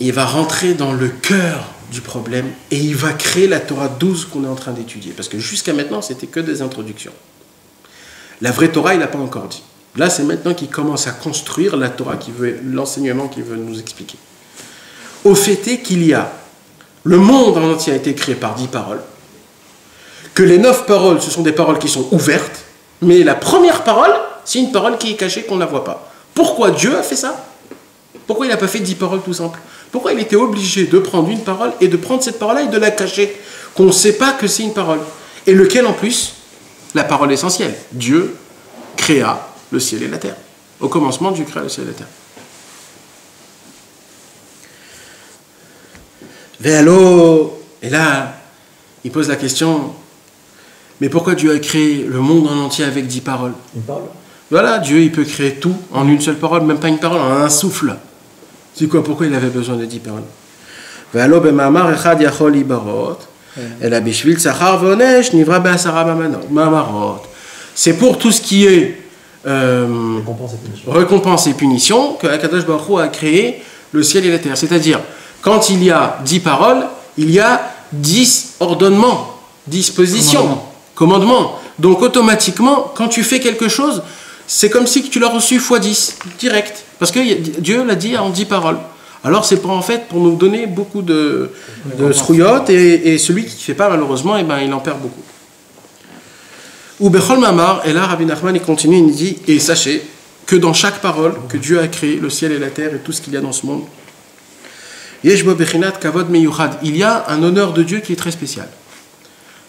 il va rentrer dans le cœur du problème et il va créer la Torah 12 qu'on est en train d'étudier. Parce que jusqu'à maintenant, c'était que des introductions. La vraie Torah, il n'a pas encore dit. Là, c'est maintenant qu'il commence à construire la Torah, l'enseignement qu'il veut nous expliquer. Au fait est qu'il y a, le monde en entier a été créé par 10 paroles, que les 9 paroles, ce sont des paroles qui sont ouvertes, mais la première parole, c'est une parole qui est cachée, qu'on ne la voit pas. Pourquoi Dieu a fait ça? Pourquoi il n'a pas fait 10 paroles tout simple? Pourquoi il était obligé de prendre une parole et de prendre cette parole-là et de la cacher? Qu'on ne sait pas que c'est une parole. Et lequel en plus? La parole essentielle. Dieu créa le ciel et la terre. Au commencement, Dieu créa le ciel et la terre. Véalo. Et là, il pose la question, mais pourquoi Dieu a créé le monde en entier avec 10 paroles? Une parole? Voilà, Dieu, il peut créer tout en une seule parole, même pas une parole, en un souffle. C'est quoi? Pourquoi il avait besoin de 10 paroles? C'est pour tout ce qui est récompense et punition que Akadosh Baruch Hu a créé le ciel et la terre. C'est-à-dire, quand il y a 10 paroles, il y a 10 ordonnements, dispositions, commandements. Donc automatiquement, quand tu fais quelque chose, c'est comme si tu l'as reçu x 10, direct. Parce que Dieu l'a dit en 10 paroles. Alors c'est pour, en fait, pour nous donner beaucoup de srouillottes, et celui qui ne fait pas, malheureusement, eh ben, il en perd beaucoup. Ou Bechol Mamar, et là Rabbi Nachman il continue, il dit, et sachez que dans chaque parole que Dieu a créé, le ciel et la terre et tout ce qu'il y a dans ce monde, Yeshbo Bechinat Kavod Meyuchad, il y a un honneur de Dieu qui est très spécial.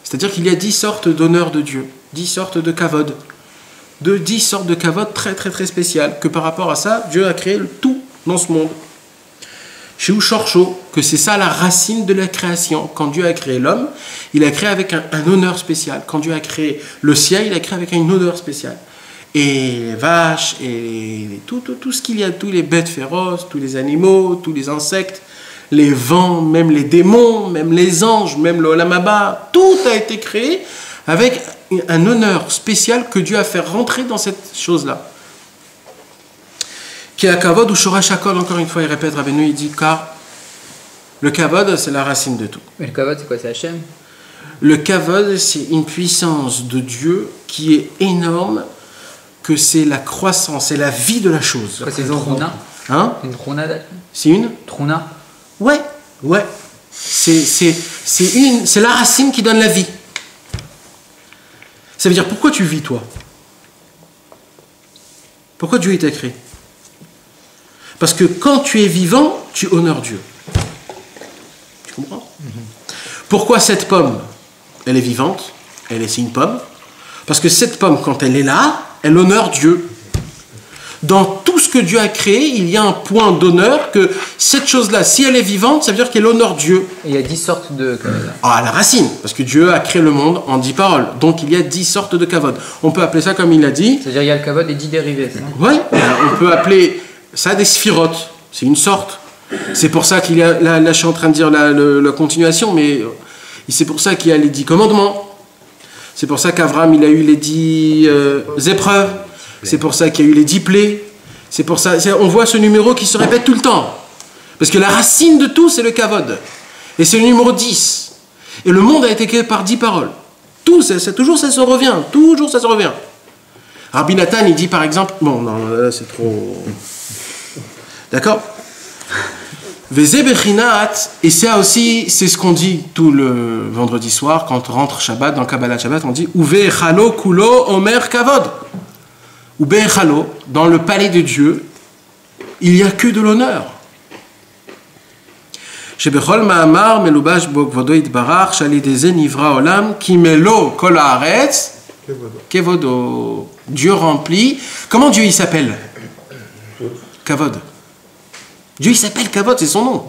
C'est-à-dire qu'il y a 10 sortes d'honneurs de Dieu, 10 sortes de kavod, 10 sortes de kavod très très très spéciales, que par rapport à ça, Dieu a créé le tout dans ce monde. Chez Ushorcho, que c'est ça la racine de la création. Quand Dieu a créé l'homme, il a créé avec un honneur spécial. Quand Dieu a créé le ciel, il a créé avec un honneur spécial. Et les vaches, et tout ce qu'il y a, tous les bêtes féroces, tous les animaux, tous les insectes, les vents, même les démons, même les anges, même le Olam Haba, tout a été créé avec un honneur spécial que Dieu a fait rentrer dans cette chose-là. Qui est à Kavod ou Shorash Hakol, encore une fois, il répète, Rabbeinu, il dit, car le Kavod, c'est la racine de tout. Mais le Kavod, c'est quoi? C'est Hachem? Le Kavod, c'est une puissance de Dieu qui est énorme, que c'est la croissance, c'est la vie de la chose. C'est une Truna? Hein? Une Truna? C'est une Truna? Ouais. C'est la racine qui donne la vie. Ça veut dire, pourquoi tu vis, toi? Pourquoi Dieu t'a créé? Parce que quand tu es vivant, tu honores Dieu. Tu comprends? Pourquoi cette pomme, elle est vivante? C'est une pomme. Parce que cette pomme, quand elle est là, elle honore Dieu. dans tout ce que Dieu a créé, il y a un point d'honneur que cette chose-là, si elle est vivante, ça veut dire qu'elle honore Dieu. Et il y a 10 sortes de kavod. Ah, à la racine, parce que Dieu a créé le monde en 10 paroles. Donc il y a 10 sortes de kavod. On peut appeler ça comme il a dit. C'est-à-dire il y a le kavod et 10 dérivés, ça. Oui, on peut appeler ça des sphirotes. C'est une sorte. C'est pour ça qu'il y a, là je suis en train de dire la continuation, mais c'est pour ça qu'il y a les 10 commandements. C'est pour ça qu'Abraham, il a eu les 10 épreuves. C'est pour ça qu'il y a eu les 10 plaies. C'est pour ça, on voit ce numéro qui se répète tout le temps. Parce que la racine de tout, c'est le kavod. Et c'est le numéro 10. Et le monde a été créé par 10 paroles. Tout, toujours ça se revient. Toujours ça se revient. Rabbi Nathan, il dit par exemple... Bon, non, là c'est trop... D'accord? Vezé bechinat, et ça aussi, c'est ce qu'on dit tout le vendredi soir, quand on rentre Shabbat, dans Kabbalah Shabbat, on dit Uve echalo kulo omer kavod. Uve echalo, dans le palais de Dieu, il n'y a que de l'honneur. Shebechol ma'amar melubash bo kvodo itbarach shalideze nivra olam ki melo kol haaretz kevodo. Dieu remplit. Comment Dieu il s'appelle? Kavod. Dieu il s'appelle Kavod, c'est son nom.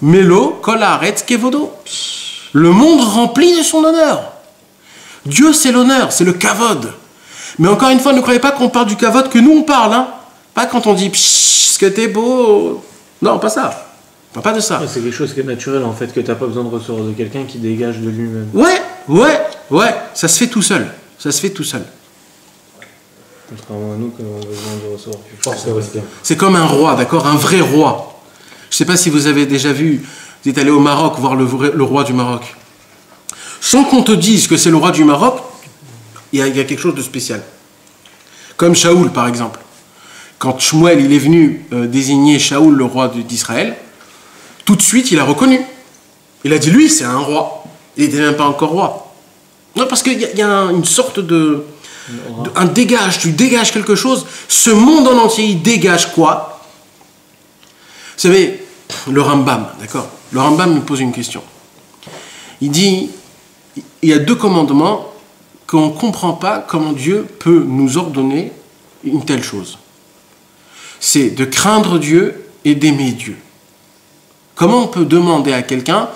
Melo kol haaretz kevodo. Le monde rempli de son honneur. Dieu c'est l'honneur, c'est le Kavod. Mais encore une fois, ne croyez pas qu'on parle du Kavod que nous on parle, hein. Pas quand on dit ce que t'es beau. Non, pas ça. Pas de ça. C'est quelque chose qui est naturel en fait, que t'as pas besoin de recevoir de quelqu'un qui dégage de lui-même. Ouais. Ça se fait tout seul. Contrairement à nous, qu'on a besoin de recevoir plus fort. C'est comme un roi, d'accord? Un vrai roi. Je sais pas si vous avez déjà vu, vous êtes allé au Maroc voir le roi du Maroc. Sans qu'on te dise que c'est le roi du Maroc, il y a quelque chose de spécial. Comme Shaoul, par exemple. Quand Shmuel il est venu désigner Shaoul le roi d'Israël, tout de suite il a reconnu. Il a dit lui c'est un roi. Il n'était même pas encore roi. Non, parce qu'il y a une sorte un dégage, tu dégages quelque chose. Ce monde en entier il dégage quoi? Vous savez, le Rambam, d'accord? Le Rambam me pose une question. Il dit il y a 2 commandements qu'on ne comprend pas comment Dieu peut nous ordonner une telle chose. C'est de craindre Dieu et d'aimer Dieu. Comment on peut demander à quelqu'un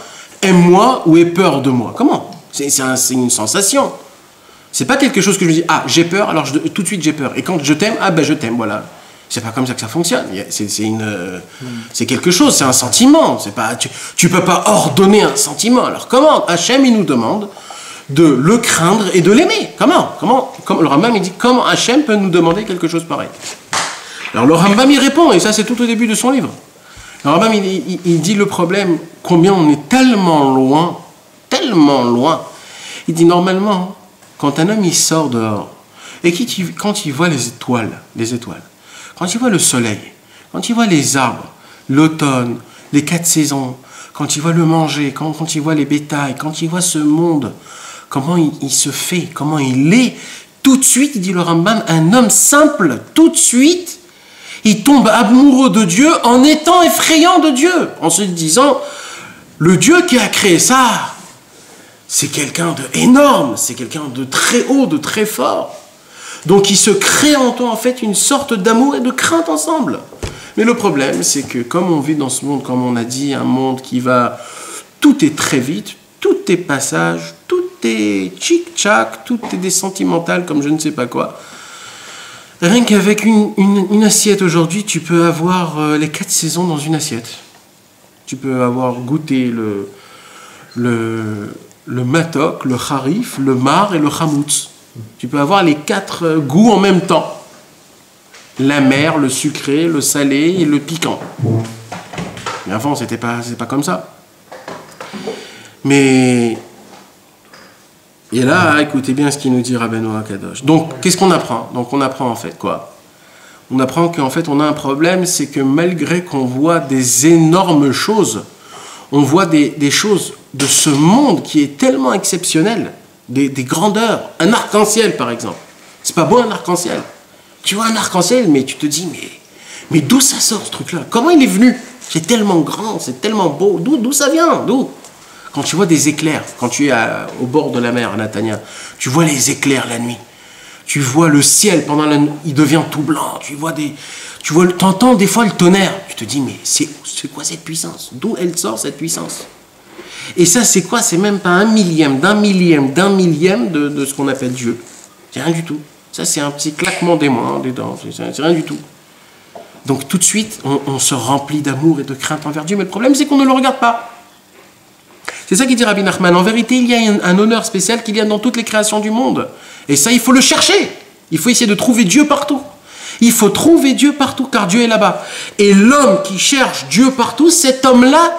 aime-moi ou aie peur de moi? Comment? C'est une sensation. C'est pas quelque chose que je me dis j'ai peur, alors tout de suite j'ai peur. Et quand je t'aime, je t'aime, voilà. C'est pas comme ça que ça fonctionne. C'est quelque chose, c'est un sentiment. C'est pas, tu peux pas ordonner un sentiment. Alors comment? Hachem il nous demande de le craindre et de l'aimer. Comment le Rambam il dit comment Hachem peut nous demander quelque chose pareil? Alors le Rambam il répond, et ça c'est tout au début de son livre. Le Rambam il dit le problème, combien on est tellement loin. Il dit normalement, quand un homme il sort dehors, et quand il voit les étoiles, quand il voit le soleil, quand il voit les arbres, l'automne, les 4 saisons, quand il voit le manger, quand il voit les bétails, quand il voit ce monde, comment il se fait, comment il est, tout de suite, il dit le Rambam, un homme simple, tout de suite, il tombe amoureux de Dieu en étant effrayant de Dieu, en se disant, le Dieu qui a créé ça, c'est quelqu'un d'énorme, c'est quelqu'un de très haut, de très fort. Donc il se crée en toi en fait une sorte d'amour et de crainte ensemble. Mais le problème, c'est que comme on vit dans ce monde, comme on a dit, un monde qui va... Tout est très vite, tout est passage, tout est tchic-tchac, tout est des sentimentales comme je ne sais pas quoi. Rien qu'avec une assiette aujourd'hui, tu peux avoir les 4 saisons dans une assiette. Tu peux avoir goûté le matok, le harif, le mar et le chamoutz. Tu peux avoir les 4 goûts en même temps. L'amer, le sucré, le salé et le piquant. Mais avant, c'est pas comme ça. Mais... Et là, écoutez bien ce qu'il nous dit Rabbeinu Akadosh. Donc, qu'est-ce qu'on apprend? Donc, on apprend en fait quoi? On apprend qu'en fait, on a un problème, c'est que malgré qu'on voit des énormes choses, on voit des choses de ce monde qui est tellement exceptionnel, des grandeurs. Un arc-en-ciel, par exemple. C'est pas beau un arc-en-ciel? Tu vois un arc-en-ciel, mais tu te dis, mais d'où ça sort ce truc-là? Comment il est venu? C'est tellement grand, c'est tellement beau. D'où ça vient? D'où? Quand tu vois des éclairs, quand tu es au bord de la mer, à Natania, tu vois les éclairs la nuit. Tu vois le ciel pendant la nuit, il devient tout blanc. T'entends des fois le tonnerre. Tu te dis, mais c'est quoi cette puissance? D'où elle sort cette puissance? Et ça, c'est quoi? C'est même pas un millième de ce qu'on appelle Dieu. C'est rien du tout. Ça, c'est un petit claquement des mains, des dents. C'est rien du tout. Donc tout de suite, on se remplit d'amour et de crainte envers Dieu. Mais le problème, c'est qu'on ne le regarde pas. C'est ça qu'il dit Rabbi Nachman. En vérité, il y a un honneur spécial qu'il y a dans toutes les créations du monde. Et ça, il faut le chercher. Il faut essayer de trouver Dieu partout. Il faut trouver Dieu partout, car Dieu est là-bas. Et l'homme qui cherche Dieu partout, cet homme-là,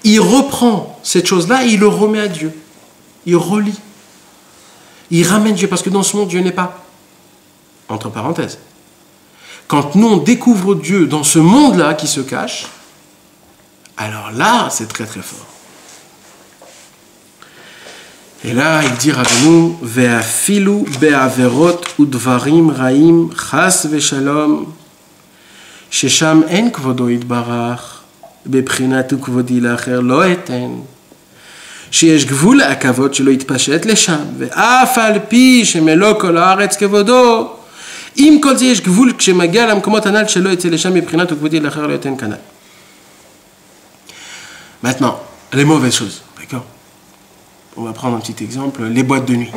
il reprend cette chose-là et il le remet à Dieu. Il relie. Il ramène Dieu, parce que dans ce monde, Dieu n'est pas. Entre parenthèses. Quand nous, on découvre Dieu dans ce monde-là qui se cache, alors là, c'est très très fort. Et là, il dit Rabbeinu, Ve'afilu be'averot udvarim ra'im chas ve'shalom shesham en kvodo yitbarach bebchinat ukvodi lacher lo eten שיש גבול הכבוד שלא יתפשט לשם ואף על פי שמלוא כל הארץ כבודו עם כל זה יש גבול כשמגיע למקומות הנ"ל שלא יצא לשם מבחינת וכבודי לאחר לא ייתן כנ"ל. Maintenant, les mauvaises choses, d'accord? On va prendre un petit exemple, les boîtes de nuit.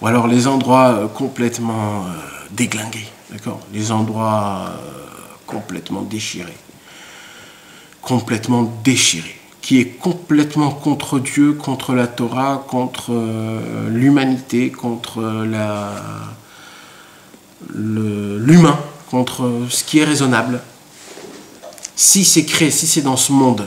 Ou alors les endroits complètement déglingués, d'accord? Les endroits complètement déchirés. Complètement déchirés. Qui est complètement contre Dieu, contre la Torah, contre l'humanité, contre l'humain, contre ce qui est raisonnable. Si c'est créé, si c'est dans ce monde,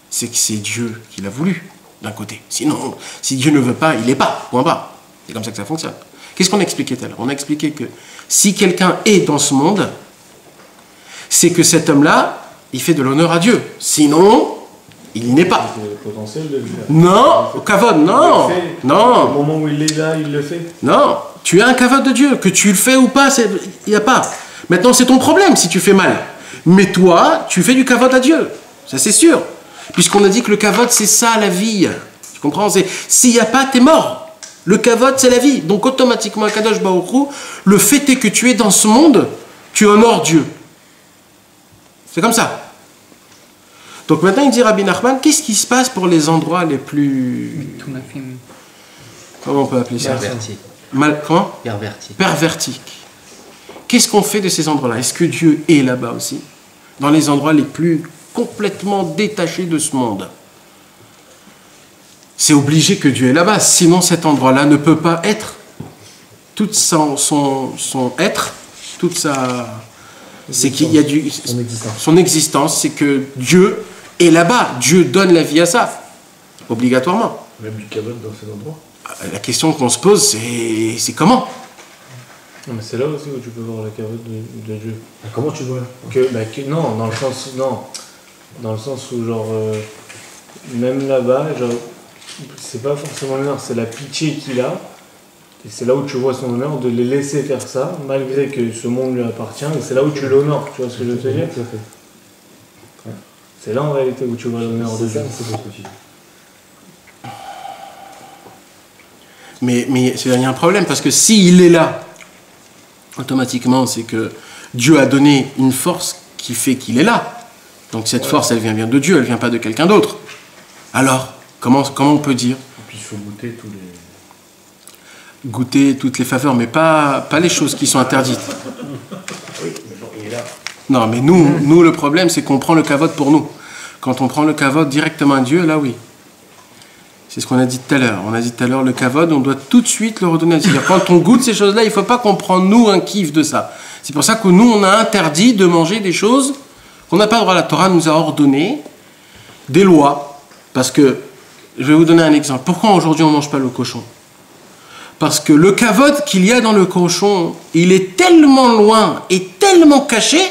c'est que c'est Dieu qui l'a voulu, d'un côté. Sinon, si Dieu ne veut pas, il n'est pas, point barre. C'est comme ça que ça fonctionne. Qu'est-ce qu'on a expliqué tout à l'heure? On a expliqué que si quelqu'un est dans ce monde, c'est que cet homme-là, il fait de l'honneur à Dieu. Sinon, il n'est pas. C'est le potentiel de le faire. Non, kavod, non, non. Au moment où il est là, il le fait. Non, tu as un kavod de Dieu, que tu le fais ou pas, il n'y a pas. Maintenant, c'est ton problème si tu fais mal. Mais toi, tu fais du kavod à Dieu, ça c'est sûr. Puisqu'on a dit que le kavod, c'est ça la vie. Tu comprends? S'il n'y a pas, t'es mort. Le kavod, c'est la vie. Donc automatiquement, Kadosh Baruch Hu, le fait est que tu es dans ce monde, tu honores Dieu. C'est comme ça. Donc maintenant, il dit Rabbi Nachman, qu'est-ce qui se passe pour les endroits les plus... Comment on peut appeler ça? Pervertis. Comment? Pervertis. Pervertis. Qu'est-ce qu'on fait de ces endroits-là? Est-ce que Dieu est là-bas aussi? Dans les endroits les plus complètement détachés de ce monde. C'est obligé que Dieu est là-bas, sinon cet endroit-là ne peut pas être. Tout son être, toute sa... C'est qu'il y a son existence, c'est que Dieu est là-bas. Dieu donne la vie à ça, obligatoirement. Même du kavod dans cet endroit. La question qu'on se pose, c'est comment? Non, mais c'est là aussi où tu peux voir la kavod de Dieu. Comment tu vois? Non, dans le sens où genre même là-bas, genre c'est pas forcément l'honneur, c'est la pitié qu'il a. Et c'est là où tu vois son honneur de les laisser faire ça, malgré que ce monde lui appartient, et c'est là où tu l'honores, tu vois ce que je veux te dire? C'est là en réalité où tu vois l'honneur de Dieu. Mais il y a un problème, parce que s'il est là, automatiquement, c'est que Dieu a donné une force qui fait qu'il est là. Donc cette force, elle vient bien de Dieu, elle ne vient pas de quelqu'un d'autre. Alors, comment on peut dire? Et puis il faut goûter toutes les faveurs, mais pas les choses qui sont interdites. Non, mais nous le problème, c'est qu'on prend le kavod pour nous. Quand on prend le kavod directement à Dieu, là oui. C'est ce qu'on a dit tout à l'heure. On a dit tout à l'heure, le kavod, on doit tout de suite le redonner à Dieu. Quand on goûte ces choses-là, il ne faut pas qu'on prenne, nous, un kiff de ça. C'est pour ça que nous, on a interdit de manger des choses qu'on n'a pas le droit. La Torah nous a ordonné des lois. Parce que, je vais vous donner un exemple. Pourquoi aujourd'hui on ne mange pas le cochon? Parce que le kavod qu'il y a dans le cochon, il est tellement loin et tellement caché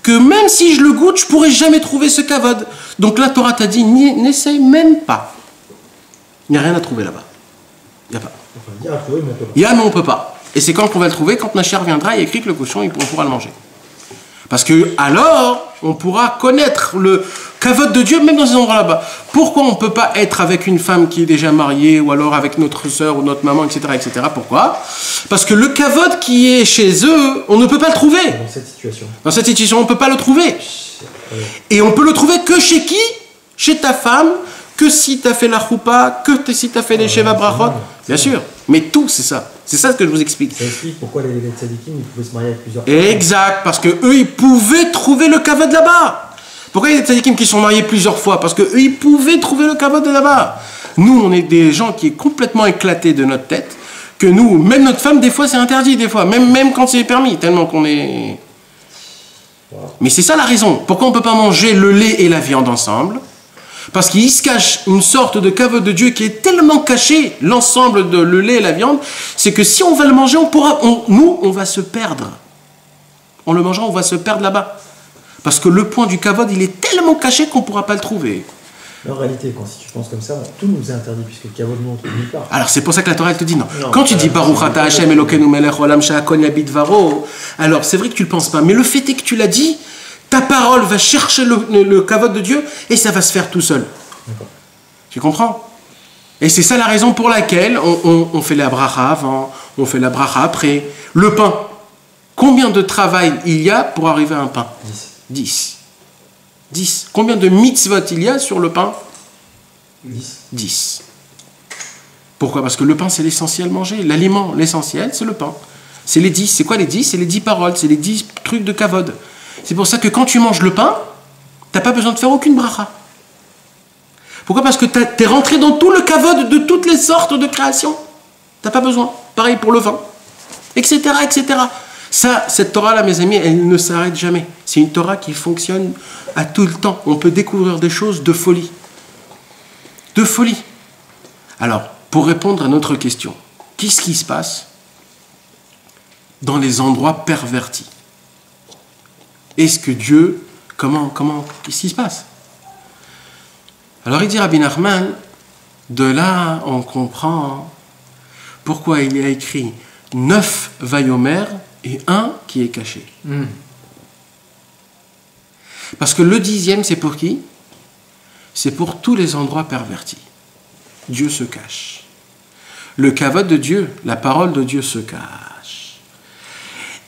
que même si je le goûte, je ne pourrai jamais trouver ce kavod. Donc la Torah t'a dit, n'essaye même pas. Il n'y a rien à trouver là-bas. Il n'y a pas. Il y a, mais on ne peut pas. Et c'est quand qu'on va le trouver, quand Nacher viendra, il écrit que le cochon, on pourra le manger. Parce que alors, on pourra connaître Kavod de Dieu, même dans ces endroits là-bas. Pourquoi on ne peut pas être avec une femme qui est déjà mariée, ou alors avec notre sœur ou notre maman, etc., etc. Pourquoi? Parce que le Kavod qui est chez eux, on ne peut pas le trouver. Dans cette situation. Dans cette situation, on ne peut pas le trouver. Et on peut le trouver que chez qui? Chez ta femme, que si tu as fait la choupa, que si tu as fait les Sheva Brachot. Bien sûr. Mais tout, c'est ça. C'est ça ce que je vous explique. Ça explique pourquoi les tzadikim, ils pouvaient se marier avec plusieurs femmes. Exact. Parce qu'eux, ils pouvaient trouver le Kavod là-bas. Pourquoi il y a des tzadikim qui sont mariés plusieurs fois? Parce qu'eux, ils pouvaient trouver le Kavod de là-bas. Nous, on est des gens qui est complètement éclatés de notre tête, que nous, même notre femme, des fois, c'est interdit, des fois. Même quand c'est permis, tellement qu'on est... Mais c'est ça la raison. Pourquoi on ne peut pas manger le lait et la viande ensemble? Parce qu'il se cache une sorte de Kavod de Dieu qui est tellement caché, l'ensemble de le lait et la viande, c'est que si on va le manger, on va se perdre. En le mangeant, on va se perdre là-bas. Parce que le point du Kavod, il est tellement caché qu'on ne pourra pas le trouver. Mais en réalité, si tu penses comme ça, tout nous est interdit, puisque le Kavod nous on trouve nulle part. Alors c'est pour ça que la Torah elle te dit non. Quand tu dis Baruch Ata Hashem Elokeinu Melech Olam She'akol Yabid Varo, alors c'est vrai que tu ne le penses pas, mais le fait est que tu l'as dit, ta parole va chercher le Kavod de Dieu et ça va se faire tout seul. Tu comprends? Et c'est ça la raison pour laquelle on fait la bracha avant, on fait la bracha après. Le pain, combien de travail il y a pour arriver à un pain? 10. 10. Combien de mitzvot il y a sur le pain? 10. Pourquoi? Parce que le pain, c'est l'essentiel manger. L'aliment, l'essentiel, c'est le pain. C'est les 10. C'est quoi les 10? C'est les 10 paroles. C'est les 10 trucs de kavod. C'est pour ça que quand tu manges le pain, tu n'as pas besoin de faire aucune bracha. Pourquoi? Parce que tu es rentré dans tout le kavod de toutes les sortes de créations. Tu n'as pas besoin. Pareil pour le vin. Etc. etc. Ça, cette Torah-là, mes amis, elle ne s'arrête jamais. C'est une Torah qui fonctionne à tout le temps. On peut découvrir des choses de folie. De folie. Alors, pour répondre à notre question, qu'est-ce qui se passe dans les endroits pervertis? Est-ce que Dieu... Qu'est-ce qui se passe? Alors, il dit Rabbi Nachman, de là, on comprend pourquoi il y a écrit 9 vayomer et un qui est caché. Parce que le 10e, c'est pour qui? C'est pour tous les endroits pervertis. Dieu se cache. Le kavod de Dieu, la parole de Dieu se cache.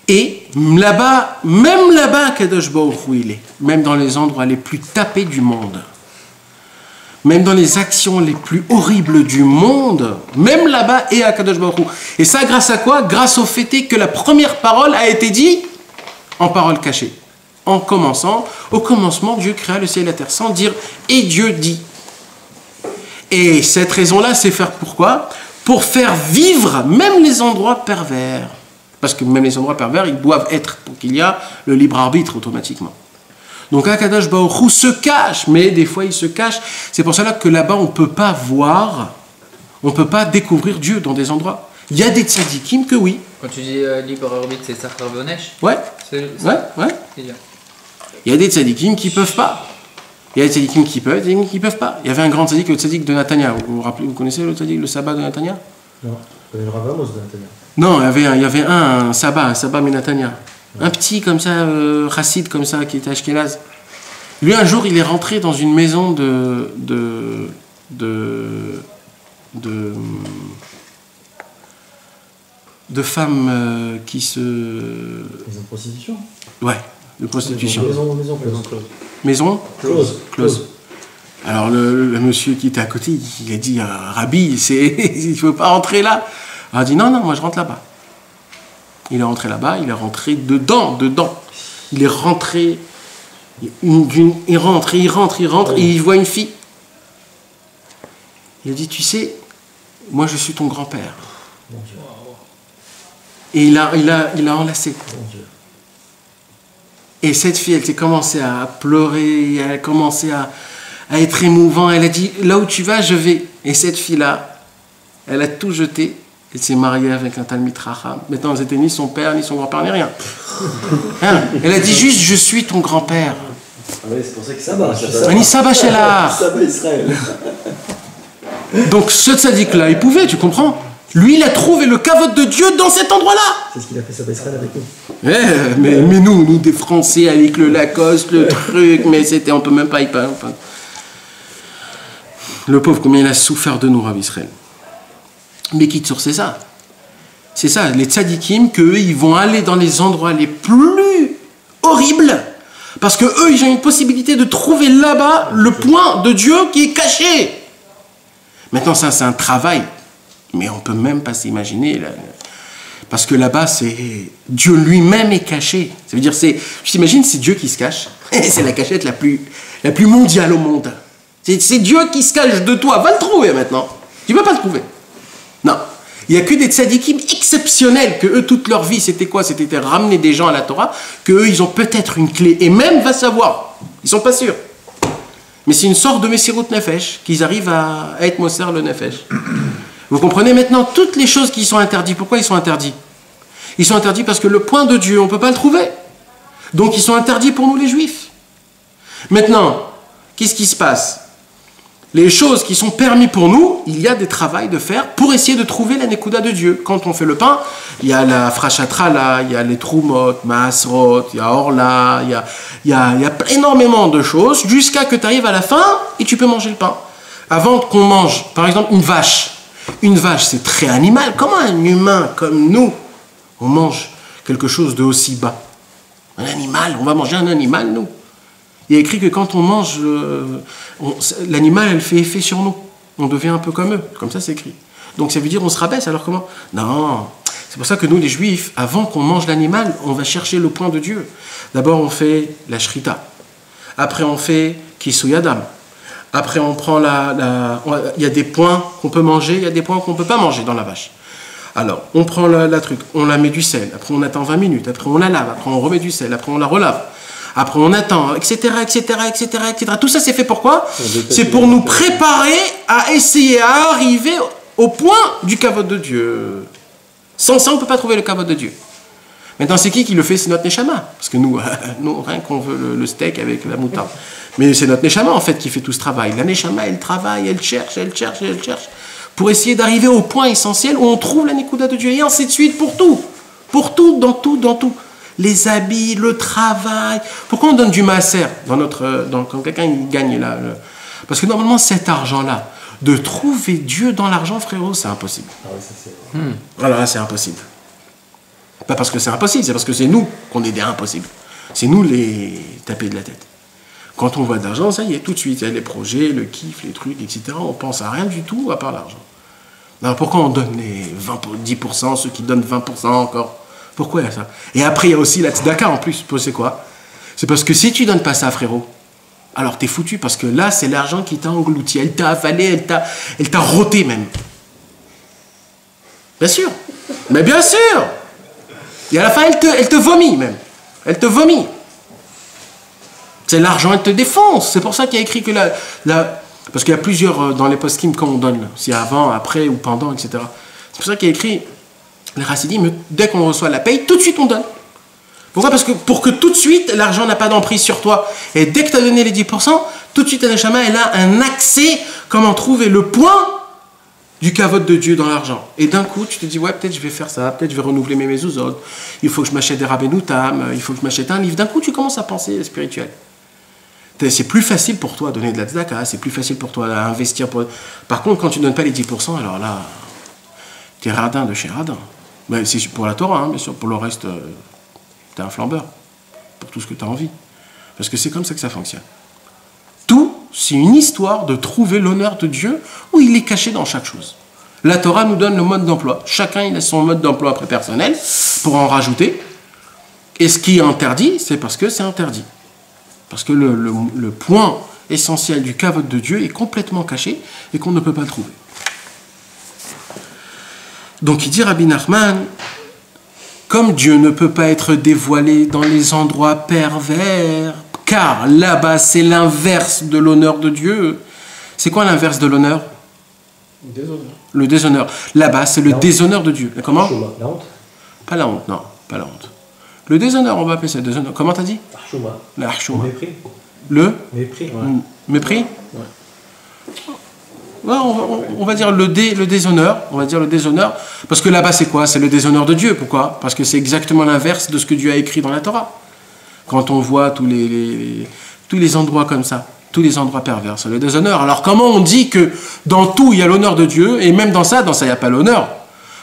Et là-bas, même là-bas, Kadosh Baruch Hu, il est. Même dans les endroits les plus tapés du monde. Même dans les actions les plus horribles du monde, même là-bas et à Kadosh Baruch Hu. Et ça, grâce à quoi? Grâce au fait que la première parole a été dite en parole cachée. En commençant, au commencement, Dieu créa le ciel et la terre, sans dire « et Dieu dit ». Et cette raison-là, c'est faire pourquoi? Pour faire vivre même les endroits pervers. Parce que même les endroits pervers, ils doivent être, pour qu'il y ait le libre arbitre automatiquement. Donc Akadosh Baruch Hu se cache, mais des fois il se cache. C'est pour cela que là-bas on ne peut pas voir, on ne peut pas découvrir Dieu dans des endroits. Il y a des tzadikim que oui. Quand tu dis libre arbitre, c'est Sachar Bonesh? Ouais. Ouais. Il y a des tzadikim qui ne peuvent pas. Il y a des tzadikim qui peuvent, et des tzadikim qui ne peuvent pas. Il y avait un grand tzadik, le tzadik de Natania. Vous connaissez le tzadik, le sabbat de Natania? Non, le Rav Amos de Natania. Non, il y avait un sabbat Menatania. Un petit comme ça, chassid comme ça, qui était ashkénaze. Lui, un jour, il est rentré dans une maison de femmes qui se... Maison de prostitution? Ouais, de prostitution. Maison close. Alors, le monsieur qui était à côté, il a dit, Rabbi, il ne faut pas rentrer là. Il a dit, non, moi je rentre là-bas. Il est rentré là-bas, il est rentré dedans. Il est rentré, il rentre, et il voit une fille. Il a dit, tu sais, moi je suis ton grand-père. Et il a enlacé. Et cette fille, elle s'est commencé à pleurer, elle a commencé à être émouvant. Elle a dit, là où tu vas, je vais. Et cette fille-là, elle a tout jeté. Elle s'est mariée avec un Talmid Chacham. Maintenant, elle n'était ni son père, ni son grand-père, ni rien. Elle a dit juste, je suis ton grand-père. Ah oui, c'est pour ça que ça va. Ani Saba Shelah. Ça va Israël. Donc, ce tzaddik-là, il pouvait, tu comprends? Lui, il a trouvé le kavod de Dieu dans cet endroit-là. C'est ce qu'il a fait ça Israël avec nous. Mais nous des Français avec le Lacoste, le truc, mais c'était, on peut même pas y parler. Le pauvre, combien il a souffert de nous, Rav Israël. Mais Kitsour, c'est ça. C'est ça, les tzadikim, qu'eux, ils vont aller dans les endroits les plus horribles, parce que eux, ils ont une possibilité de trouver là-bas le point de Dieu qui est caché. Maintenant, ça, c'est un travail, mais on ne peut même pas s'imaginer, parce que là-bas, c'est Dieu lui-même est caché. Ça veut dire, tu t'imagines, c'est Dieu qui se cache, et c'est la cachette la plus mondiale au monde. C'est Dieu qui se cache de toi, va le trouver maintenant. Tu ne peux pas le trouver. Non. Il n'y a que des tzadikim exceptionnels, que eux, toute leur vie, c'était quoi? C'était ramener des gens à la Torah, que eux, ils ont peut-être une clé, et même, va savoir, ils ne sont pas sûrs. Mais c'est une sorte de Messirut Nefesh, qu'ils arrivent à être Moser le Nefesh. Vous comprenez maintenant toutes les choses qui sont interdites. Pourquoi ils sont interdits? Ils sont interdits parce que le point de Dieu, on ne peut pas le trouver. Donc ils sont interdits pour nous les Juifs. Maintenant, qu'est-ce qui se passe? Les choses qui sont permises pour nous, il y a des travails de faire pour essayer de trouver la Nekuda de Dieu. Quand on fait le pain, il y a la frachatra là, il y a les troumot, maasrot, il y a orla, il y a énormément de choses jusqu'à que tu arrives à la fin et tu peux manger le pain. Avant qu'on mange, par exemple, une vache. Une vache, c'est très animal. Comment un humain comme nous, on mange quelque chose de aussi bas? Un animal, on va manger un animal, nous. Il y a écrit que quand on mange, l'animal, elle fait effet sur nous. On devient un peu comme eux. Comme ça, c'est écrit. Donc ça veut dire on se rabaisse. Alors comment? Non. C'est pour ça que nous, les Juifs, avant qu'on mange l'animal, on va chercher le point de Dieu. D'abord, on fait la shrita. Après, on fait kisui adam. Après, on prend il y a des points qu'on peut manger, il y a des points qu'on ne peut pas manger dans la vache. Alors, on prend la truc, on la met du sel. Après, on attend 20 minutes. Après, on la lave. Après, on remet du sel. Après, on la relave. Après, on attend, etc., etc., etc., etc. Tout ça, c'est fait pourquoi? C'est pour nous préparer à essayer à arriver au point du kavod de Dieu. Sans ça, on ne peut pas trouver le kavod de Dieu. Maintenant, c'est qui le fait? C'est notre neshama. Parce que nous rien qu'on veut le steak avec la moutarde. Mais c'est notre neshama, en fait, qui fait tout ce travail. La neshama, elle travaille, elle cherche, pour essayer d'arriver au point essentiel où on trouve la nekuda de Dieu. Et ainsi de suite, pour tout. Pour tout, dans tout. Les habits, le travail. Pourquoi on donne du maaser quand quelqu'un gagne là Parce que normalement, cet argent-là, de trouver Dieu dans l'argent, frérot, c'est impossible. Ah oui, ça c'est... Alors là, c'est impossible. Pas parce que c'est impossible, c'est parce que c'est nous qu'on est des impossibles. C'est nous les tapés de la tête. Quand on voit de l'argent, ça y est, tout de suite, il y a les projets, le kiff, les trucs, etc. On pense à rien du tout à part l'argent. Alors pourquoi on donne les 10%, ceux qui donnent 20% encore? Pourquoi il y a ça? Et après, il y a aussi la tzedaka en plus. C'est quoi? C'est parce que si tu donnes pas ça, frérot, alors t'es foutu, parce que là, c'est l'argent qui t'a englouti. Elle t'a avalé, elle t'a roté même. Bien sûr. Mais bien sûr. Et à la fin, elle te vomit même. Elle te vomit. C'est l'argent, elle te défonce. C'est pour ça qu'il y a écrit que parce qu'il y a plusieurs dans les post-kim quand on donne, si avant, après ou pendant, etc. C'est pour ça qu'il y a écrit, les Chassidim, dès qu'on reçoit la paye, tout de suite on donne. Pourquoi? Parce que pour que tout de suite, l'argent n'a pas d'emprise sur toi. Et dès que tu as donné les 10%, tout de suite, la neshama, elle a un accès, comment trouver le point du kavod de Dieu dans l'argent. Et d'un coup, tu te dis, ouais, peut-être je vais faire ça, peut-être je vais renouveler mes mezuzot, il faut que je m'achète des rabbenoutam, il faut que je m'achète un livre. D'un coup, tu commences à penser spirituel. C'est plus facile pour toi à donner de la tzedaka, c'est plus facile pour toi à investir. Par contre, quand tu ne donnes pas les 10%, alors là, tu es radin de chez radin. Mais c'est pour la Torah, hein, bien sûr. Pour le reste, tu es un flambeur. Pour tout ce que tu as envie. Parce que c'est comme ça que ça fonctionne. Tout, c'est une histoire de trouver l'honneur de Dieu où il est caché dans chaque chose. La Torah nous donne le mode d'emploi. Chacun, il a son mode d'emploi après personnel pour en rajouter. Et ce qui est interdit, c'est parce que c'est interdit. Parce que le point essentiel du kavod de Dieu est complètement caché et qu'on ne peut pas le trouver. Donc il dit Rabbi Nachman, comme Dieu ne peut pas être dévoilé dans les endroits pervers, car là-bas c'est l'inverse de l'honneur de Dieu. C'est quoi l'inverse de l'honneur? Déshonneur. Le déshonneur. Là-bas c'est le déshonneur de Dieu. Comment? La honte? Pas la honte, non, pas la honte. Le déshonneur, on va appeler ça le déshonneur. Comment t'as dit? Archouma. La harchouma. Mépris. Le Mépris. Mépris? Ouais. on va dire le déshonneur, on va dire le déshonneur, parce que là-bas c'est quoi? C'est le déshonneur de Dieu. Pourquoi? Parce que c'est exactement l'inverse de ce que Dieu a écrit dans la Torah. Quand on voit tous les endroits comme ça, tous les endroits pervers, c'est le déshonneur. Alors comment on dit que dans tout il y a l'honneur de Dieu, et même dans ça il n'y a pas l'honneur?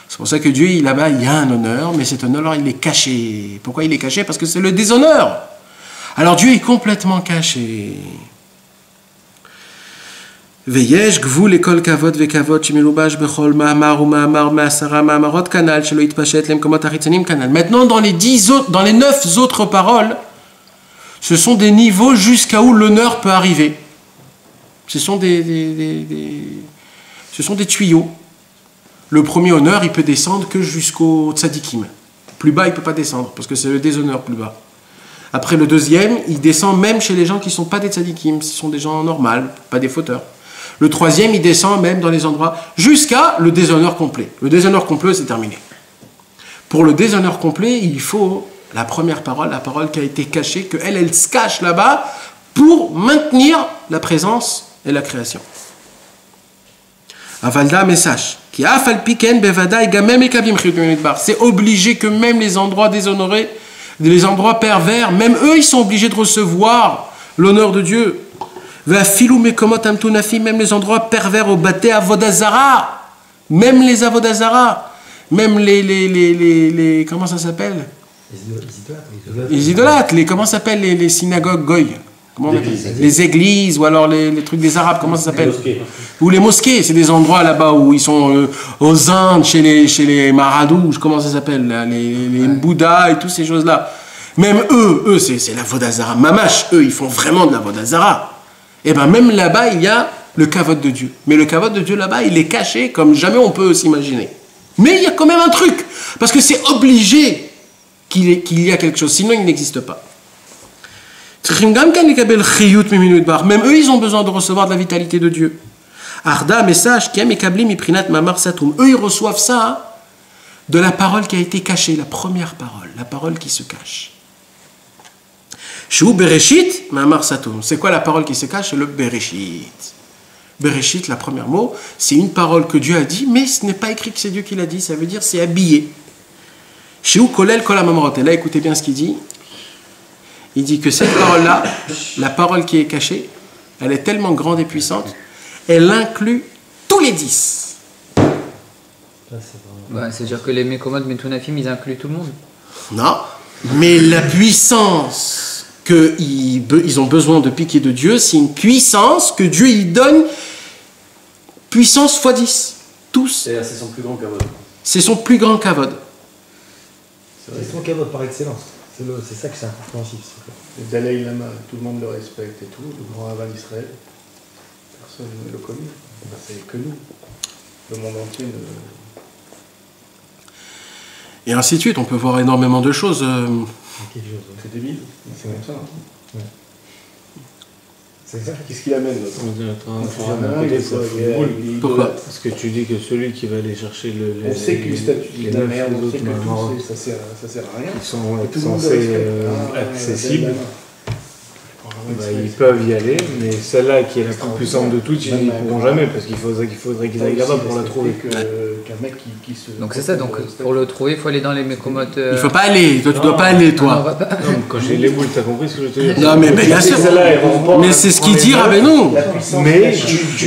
C'est pour ça que Dieu, là-bas, il y a un honneur, mais cet honneur, il est caché. Pourquoi il est caché? Parce que c'est le déshonneur. Alors Dieu est complètement caché. Veyesh gvul ekol kavod vekavod shemilubash bechol ma'amar ou ma'amar ma'asara ma'amarot kanal shelo itpashet lemkomot haritzanim kanal. Maintenant, dans les 9 autres paroles, ce sont des niveaux jusqu'à où l'honneur peut arriver. Ce sont des tuyaux. Le premier honneur, il peut descendre que jusqu'au tzadikim. Plus bas, il ne peut pas descendre, parce que c'est le déshonneur plus bas. Après le deuxième, il descend même chez les gens qui ne sont pas des tzadikim, ce sont des gens normaux, pas des fauteurs. Le troisième, il descend même dans les endroits, jusqu'à le déshonneur complet. Le déshonneur complet, c'est terminé. Pour le déshonneur complet, il faut la première parole, la parole qui a été cachée, qu'elle se cache là-bas pour maintenir la présence et la création. Avalda message. C'est obligé que même les endroits déshonorés, les endroits pervers, même eux, ils sont obligés de recevoir l'honneur de Dieu. Même les endroits pervers au bâté avodazara, même les avodazara, même les comment ça s'appelle? Les idolâtres. Comment ça s'appelle les synagogues goy? Les églises, ou alors les trucs des Arabes, comment ça s'appelle? Ou les mosquées, c'est des endroits là-bas où ils sont aux Indes, chez les Maradous, comment ça s'appelle, les Bouddhas et toutes ces choses-là. Même eux, c'est la Vodazara. Mamash, eux, ils font vraiment de la Vodazara. Et bien même là-bas, il y a le kavod de Dieu. Mais le kavod de Dieu là-bas, il est caché comme jamais on peut s'imaginer. Mais il y a quand même un truc, parce que c'est obligé qu'il y a quelque chose, sinon il n'existe pas. Même eux, ils ont besoin de recevoir de la vitalité de Dieu. Arda, message, eux, ils reçoivent ça de la parole qui a été cachée, la première parole, la parole qui se cache. C'est quoi la parole qui se cache? C'est le Bereshit. Bereshit, la première mot, c'est une parole que Dieu a dit, mais ce n'est pas écrit que c'est Dieu qui l'a dit, ça veut dire c'est habillé. Et là, écoutez bien ce qu'il dit. Il dit que cette parole-là, la parole qui est cachée, elle est tellement grande et puissante, elle inclut tous les 10. C'est-à-dire que les Mekomot Metunafim, ils incluent tout le monde? Non, mais la puissance qu'ils ont besoin de piquer de Dieu, c'est une puissance que Dieu il donne, puissance x 10. Tous. C'est son plus grand kavod. C'est son plus grand kavod. C'est son kavod par excellence. C'est ça que c'est incompréhensible. Le Dalai Lama, tout le monde le respecte et tout, le grand Rabbin d'Israël, personne ne le connaît. C'est que nous. Le monde entier ne... Et ainsi de suite, on peut voir énormément de choses. C'est débile, c'est comme ça. Ouais. C'est ça. Qu'est-ce qu'il amène Pourquoi? Parce que tu dis que celui qui va aller chercher on sait que le statut de la merde, on sait que tout, ça sert à rien. Ils sont censés accessibles. Ils peuvent y aller, mais celle-là qui est la plus puissante de toutes, ils n'y pourront jamais, parce qu'il faudrait qu'ils aillent là-bas pour la trouver. Donc c'est ça, donc pour le trouver, il faut aller dans les Mekomot. Il ne faut pas aller, toi tu ne dois pas aller, toi. Non, quand j'ai les boules, t'as compris ce que je te dis? Non, mais bien sûr. Mais c'est ce qu'il dit Rabbeinu. Mais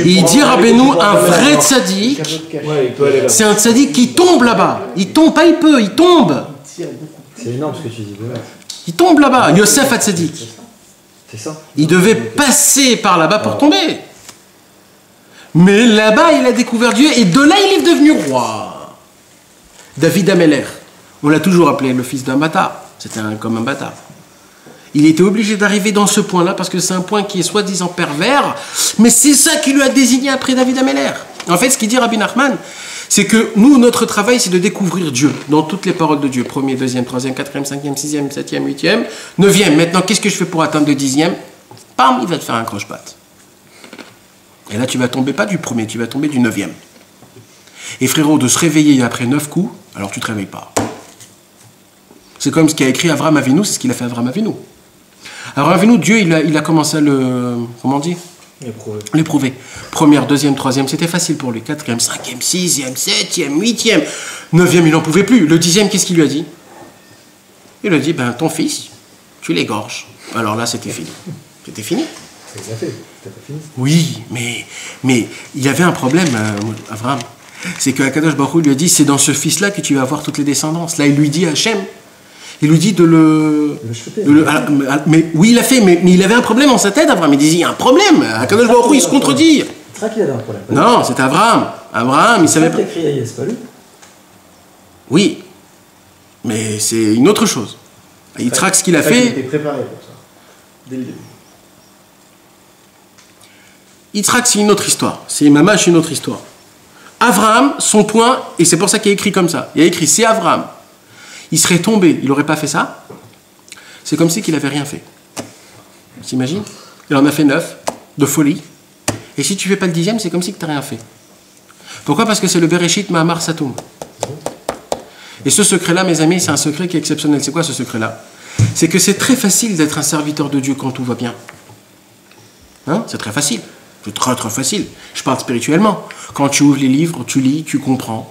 il dit Rabbeinu, un vrai tzaddik, c'est un tzaddik qui tombe là-bas. Il tombe, pas il peut, il tombe. C'est énorme ce que tu dis. Il tombe là-bas. Yosef HaTzadik. C'est ça. Il devait passer par là-bas pour tomber. Mais là-bas, il a découvert Dieu et de là, il est devenu roi. David Ameller, on l'a toujours appelé le fils d'un bâtard. C'était comme un bâtard. Il était obligé d'arriver dans ce point-là parce que c'est un point qui est soi-disant pervers, mais c'est ça qui lui a désigné après David Ameller. En fait, ce qu'il dit Rabbi Nachman, c'est que nous, notre travail, c'est de découvrir Dieu dans toutes les paroles de Dieu. 1er, 2e, 3e, 4e, 5e, 6e, 7e, 8e, 9e. Maintenant, qu'est-ce que je fais pour atteindre le 10e? Bam, il va te faire un croche-patte. Et là, tu vas tomber pas du 1er, tu vas tomber du 9e. Et frérot, de se réveiller après 9 coups, alors tu te réveilles pas. C'est comme ce qu'a écrit Avraham Avinu, c'est ce qu'il a fait Avraham Avinu. Avraham Avinu, Dieu, il a commencé à le... Comment on dit? L'éprouver. Première, deuxième, troisième, c'était facile pour lui. Quatrième, cinquième, sixième, septième, huitième, neuvième, il n'en pouvait plus. Le dixième, qu'est-ce qu'il lui a dit? Il lui a dit, ben ton fils, tu l'égorges. Alors là, c'était fini. C'était fini. C'est bien fait, c'était pas fini. Oui, mais il y avait un problème, Abraham. C'est que Akadosh Baruch Hu lui a dit, c'est dans ce fils-là que tu vas avoir toutes les descendances. Là, il lui dit à Hachem, il lui dit de le mais oui, il l'a fait, mais il avait un problème dans sa tête, Abraham. Il disait, il y a un problème. Akadosh Baruch Hu, il se contredit. C'est vrai qu'il avait un problème. Non, c'est Abraham. Abraham, il savait pas. C'est écrit Aïe, c'est pas lui. Oui, mais c'est une autre chose. Yitzhak, ce qu'il a fait. Il était préparé pour ça, dès le début. Yitzhak, c'est une autre histoire. C'est Mamash, une autre histoire. Abraham, son point, et c'est pour ça qu'il a écrit comme ça. Il a écrit, c'est Abraham. Il serait tombé, il n'aurait pas fait ça. C'est comme si qu'il n'avait rien fait. T'imagines? Il en a fait 9, de folie. Et si tu ne fais pas le 10e, c'est comme si tu n'as rien fait. Pourquoi? Parce que c'est le Bereshit Mahamar Satoum. Et ce secret-là, mes amis, c'est un secret qui est exceptionnel. C'est quoi ce secret-là? C'est que c'est très facile d'être un serviteur de Dieu quand tout va bien. Hein? C'est très facile. C'est très très facile. Je parle spirituellement. Quand tu ouvres les livres, tu lis, tu comprends.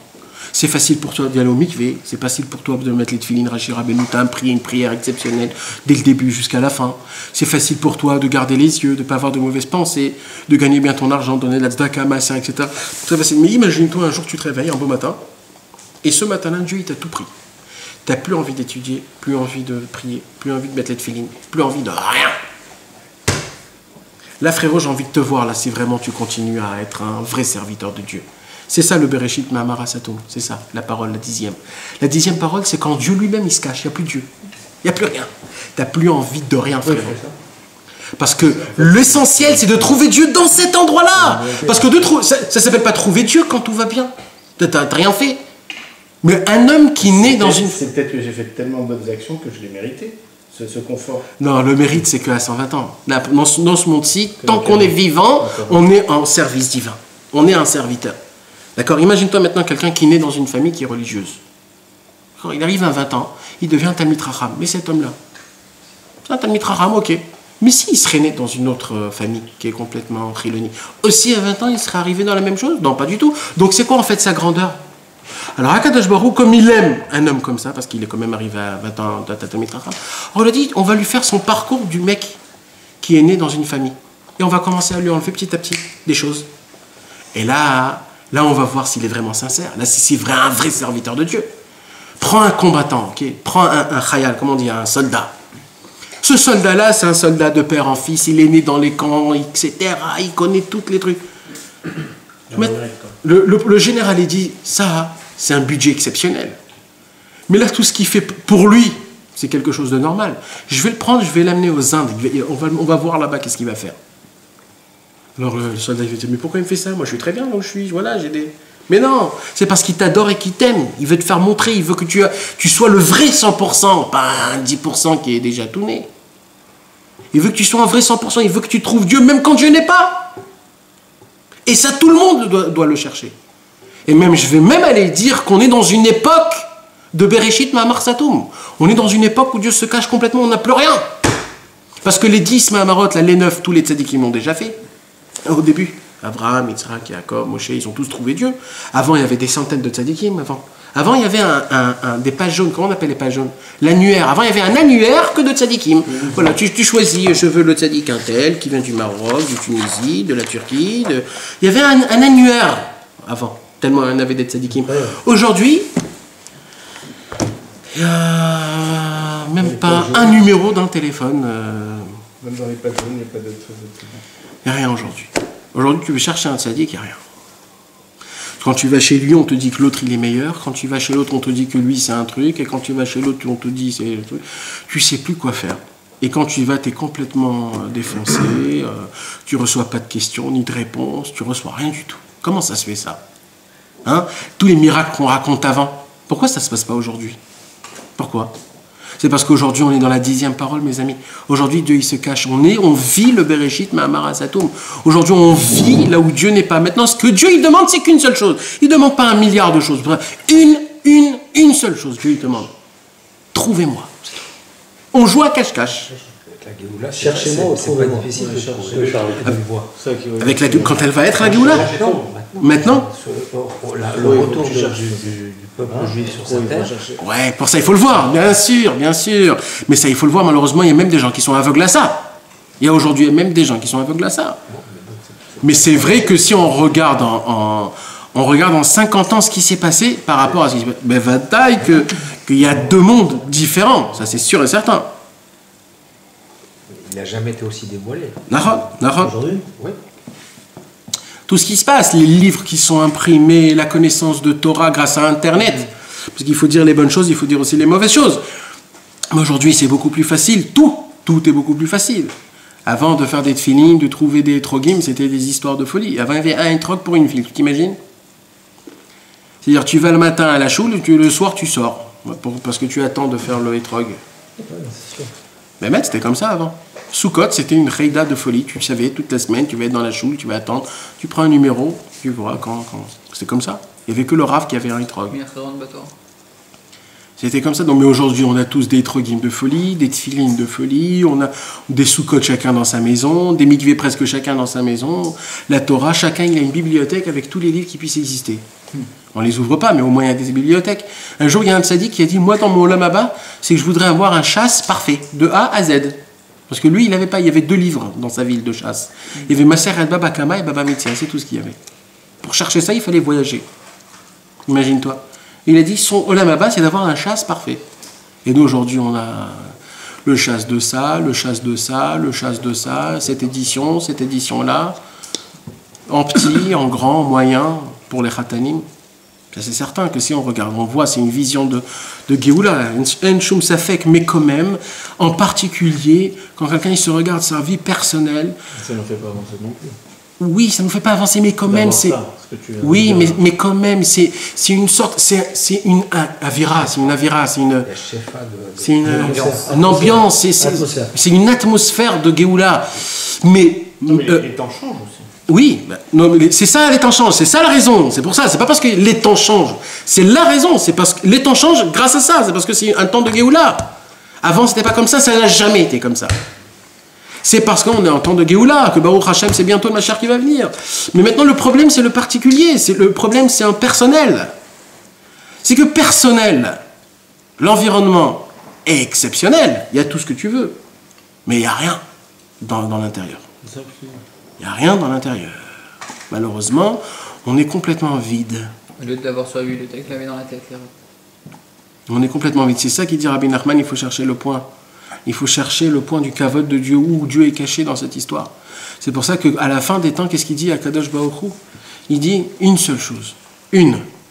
C'est facile pour toi d'aller au mikvé. C'est facile pour toi de mettre les tefilines, Rashi Rabbeinu, prier une prière exceptionnelle dès le début jusqu'à la fin. C'est facile pour toi de garder les yeux, de ne pas avoir de mauvaises pensées, de gagner bien ton argent, de donner de la tzedaka, massin, etc. Très facile. Mais imagine-toi un jour tu te réveilles un beau matin et ce matin-là, Dieu il t'a tout pris. Tu n'as plus envie d'étudier, plus envie de prier, plus envie de mettre les tefilines, plus envie de rien. Là, frérot, j'ai envie de te voir, là, si vraiment tu continues à être un vrai serviteur de Dieu. C'est ça le Bereshit Mahamar Satoum, c'est ça, la parole, la 10e. La 10e parole, c'est quand Dieu lui-même, il se cache, il n'y a plus Dieu. Il n'y a plus rien. Tu n'as plus envie de rien, frérot. Parce que l'essentiel, c'est de trouver Dieu dans cet endroit-là. Parce que ça ne s'appelle pas trouver Dieu quand tout va bien. Tu n'as rien fait. Mais un homme qui naît dans une... C'est peut-être que j'ai fait tellement de bonnes actions que je l'ai mérité. Ce confort. Non, le mérite, c'est qu'à 120 ans. Là, dans ce monde-ci, tant qu'on est vivant, on est en service divin. On est un serviteur. D'accord? Imagine-toi maintenant quelqu'un qui naît dans une famille qui est religieuse. Il arrive à 20 ans, il devient un Talmid Chacham. Mais cet homme-là, c'est un Talmid Chacham, ok. Mais s'il serait né dans une autre famille qui est complètement chiloni, aussi à 20 ans, il serait arrivé dans la même chose? Non, pas du tout. Donc c'est quoi en fait sa grandeur? Alors Akadosh Baruch Hu, comme il aime un homme comme ça, parce qu'il est quand même arrivé à 20 ans à Talmid Chacham, on lui a dit, on va lui faire son parcours du mec qui est né dans une famille. Et on va commencer à lui enlever petit à petit des choses. Et là, on va voir s'il est vraiment sincère. Là, si c'est un vrai serviteur de Dieu. Prends un combattant, ok? Prends un khayal, comment on dit, un soldat. Ce soldat-là, c'est un soldat de père en fils. Il est né dans les camps, etc. Il connaît tous les trucs. Le général, il dit, ça, c'est un budget exceptionnel. Mais là, tout ce qu'il fait pour lui, c'est quelque chose de normal. Je vais le prendre, je vais l'amener aux Indes. On va voir là-bas qu'est-ce qu'il va faire. Alors le soldat, il va dire, mais pourquoi il me fait ça? Moi, je suis très bien là où je suis. Voilà, j'ai des... Mais non, c'est parce qu'il t'adore et qu'il t'aime. Il veut te faire montrer, il veut que tu sois le vrai 100%, pas un 10% qui est déjà tout né. Il veut que tu sois un vrai 100%, il veut que tu trouves Dieu même quand Dieu n'est pas. Et ça, tout le monde doit le chercher. Et même, je vais même aller dire qu'on est dans une époque de Bereshit Mahamar Satoum. On est dans une époque où Dieu se cache complètement, on n'a plus rien. Parce que les 10 Mahamarot, là, les 9, tous les tzadikim l'ont déjà fait. Au début, Abraham, Yitzhak, Jacob, Moshe, ils ont tous trouvé Dieu. Avant, il y avait des centaines de tzadikim. Avant, il y avait des pages jaunes. Comment on appelle les pages jaunes? L'annuaire. Avant, il y avait un annuaire que de tzadikim. Voilà, tu choisis, je veux le tzadik un tel, qui vient du Maroc, du Tunisie, de la Turquie. Il y avait un annuaire avant, tellement il y en avait des tzadikim. Aujourd'hui, il n'y a même pas un numéro d'un téléphone. Même dans les pages jaunes, il n'y a pas d'autre chose. Il n'y a rien aujourd'hui. Aujourd'hui, tu veux chercher un tzaddik, il n'y a rien. Quand tu vas chez lui, on te dit que l'autre, il est meilleur. Quand tu vas chez l'autre, on te dit que lui, c'est un truc. Et quand tu vas chez l'autre, on te dit c'est le truc. Tu ne sais plus quoi faire. Et quand tu y vas, tu es complètement défoncé. Tu ne reçois pas de questions ni de réponses. Tu ne reçois rien du tout. Comment ça se fait, ça? Hein? Tous les miracles qu'on raconte avant, pourquoi ça ne se passe pas aujourd'hui? Pourquoi? C'est parce qu'aujourd'hui, on est dans la 10e parole, mes amis. Aujourd'hui, Dieu, il se cache. On vit le Bereshit Mahamar Satoum. Aujourd'hui, on vit là où Dieu n'est pas. Maintenant, ce que Dieu, il demande, c'est qu'une seule chose. Il ne demande pas 1 milliard de choses. Une seule chose, Dieu, il demande. Trouvez-moi. On joue à cache-cache. Cherchez-moi, trouvez-moi. C'est pas difficile de trouver. Avec la, quand elle va être la Géoula? Maintenant le retour du peuple juif sur sa terre. Ouais, pour ça il faut le voir, bien sûr, bien sûr. Mais ça il faut le voir, malheureusement il y a même des gens qui sont aveugles à ça. Il y a aujourd'hui même des gens qui sont aveugles à ça. Mais c'est vrai que si on regarde on regarde en 50 ans ce qui s'est passé par rapport à ce qui s'est passé, ben bataille qu'il y a deux mondes différents, ça c'est sûr et certain. Il n'a jamais été aussi dévoilé. Aujourd'hui? Oui. Tout ce qui se passe, les livres qui sont imprimés, la connaissance de Torah grâce à Internet, parce qu'il faut dire les bonnes choses, il faut dire aussi les mauvaises choses. Mais aujourd'hui, c'est beaucoup plus facile, tout est beaucoup plus facile. Avant de faire des tefilines, de trouver des etrogim, c'était des histoires de folie. Avant, il y avait un etrog pour une fille, tu t'imagines? C'est-à-dire, tu vas le matin à la choule, le soir, tu sors, parce que tu attends de faire le etrog. Ouais, c'est sûr. Mais mec, c'était comme ça avant. Soukot, c'était une reida de folie. Tu savais, toute la semaine, tu vas être dans la choule, tu vas attendre, tu prends un numéro, tu vois quand. C'était comme ça. Il n'y avait que le Rav qui avait un etrog. C'était comme ça. Donc, mais aujourd'hui, on a tous des etrogim de folie, des tefilines de folie, on a des soukot chacun dans sa maison, des mikveh presque chacun dans sa maison, la Torah, chacun il a une bibliothèque avec tous les livres qui puissent exister. On ne les ouvre pas, mais au moins il y a des bibliothèques. Un jour, il y a un tzaddik qui a dit, moi, dans mon olam haba, c'est que je voudrais avoir un chasse parfait, de A à Z. Parce que lui, il n'avait pas, il y avait 2 livres dans sa ville de chasse. Il y avait Maser et Baba Kama et Baba Metzia, c'est tout ce qu'il y avait. Pour chercher ça, il fallait voyager. Imagine-toi. Il a dit, son olam haba, c'est d'avoir un chasse parfait. Et nous, aujourd'hui, on a le chasse de ça, le chasse de ça, le chasse de ça, cette édition-là, en petit, en grand, en moyen, pour les khatanim. C'est certain que si on regarde, on voit, c'est une vision de Géoula, un shum safek, mais quand même, en particulier, quand quelqu'un il se regarde sa vie personnelle. Ça ne fait pas avancer non plus. Oui, ça ne nous fait pas avancer, mais quand même, c'est. Oui, mais quand même, c'est une sorte. C'est une avira, c'est une avira, c'est une ambiance, c'est une atmosphère de Géoula. Mais. Les temps changent aussi. Oui, c'est ça les temps changent, c'est ça la raison, c'est pour ça, c'est pas parce que les temps changent, c'est la raison, c'est parce que les temps changent grâce à ça, c'est parce que c'est un temps de Géoula. Avant c'était pas comme ça n'a jamais été comme ça. C'est parce qu'on est en temps de Géoula, que Baruch Hashem c'est bientôt le Mashiach qui va venir. Mais maintenant le problème c'est le particulier, le problème c'est un personnel. C'est que personnel, l'environnement est exceptionnel, il y a tout ce que tu veux, mais il n'y a rien dans l'intérieur. Il n'y a rien dans l'intérieur. Malheureusement, on est complètement vide. Au lieu d'avoir sur la bibliothèque, laver dans la tête. On est complètement vide. C'est ça qui dit Rabbi Nachman, il faut chercher le point. Il faut chercher le point du kavod de Dieu, où Dieu est caché dans cette histoire. C'est pour ça qu'à la fin des temps, qu'est-ce qu'il dit à Kadosh Baruch Hu? Il dit une seule chose.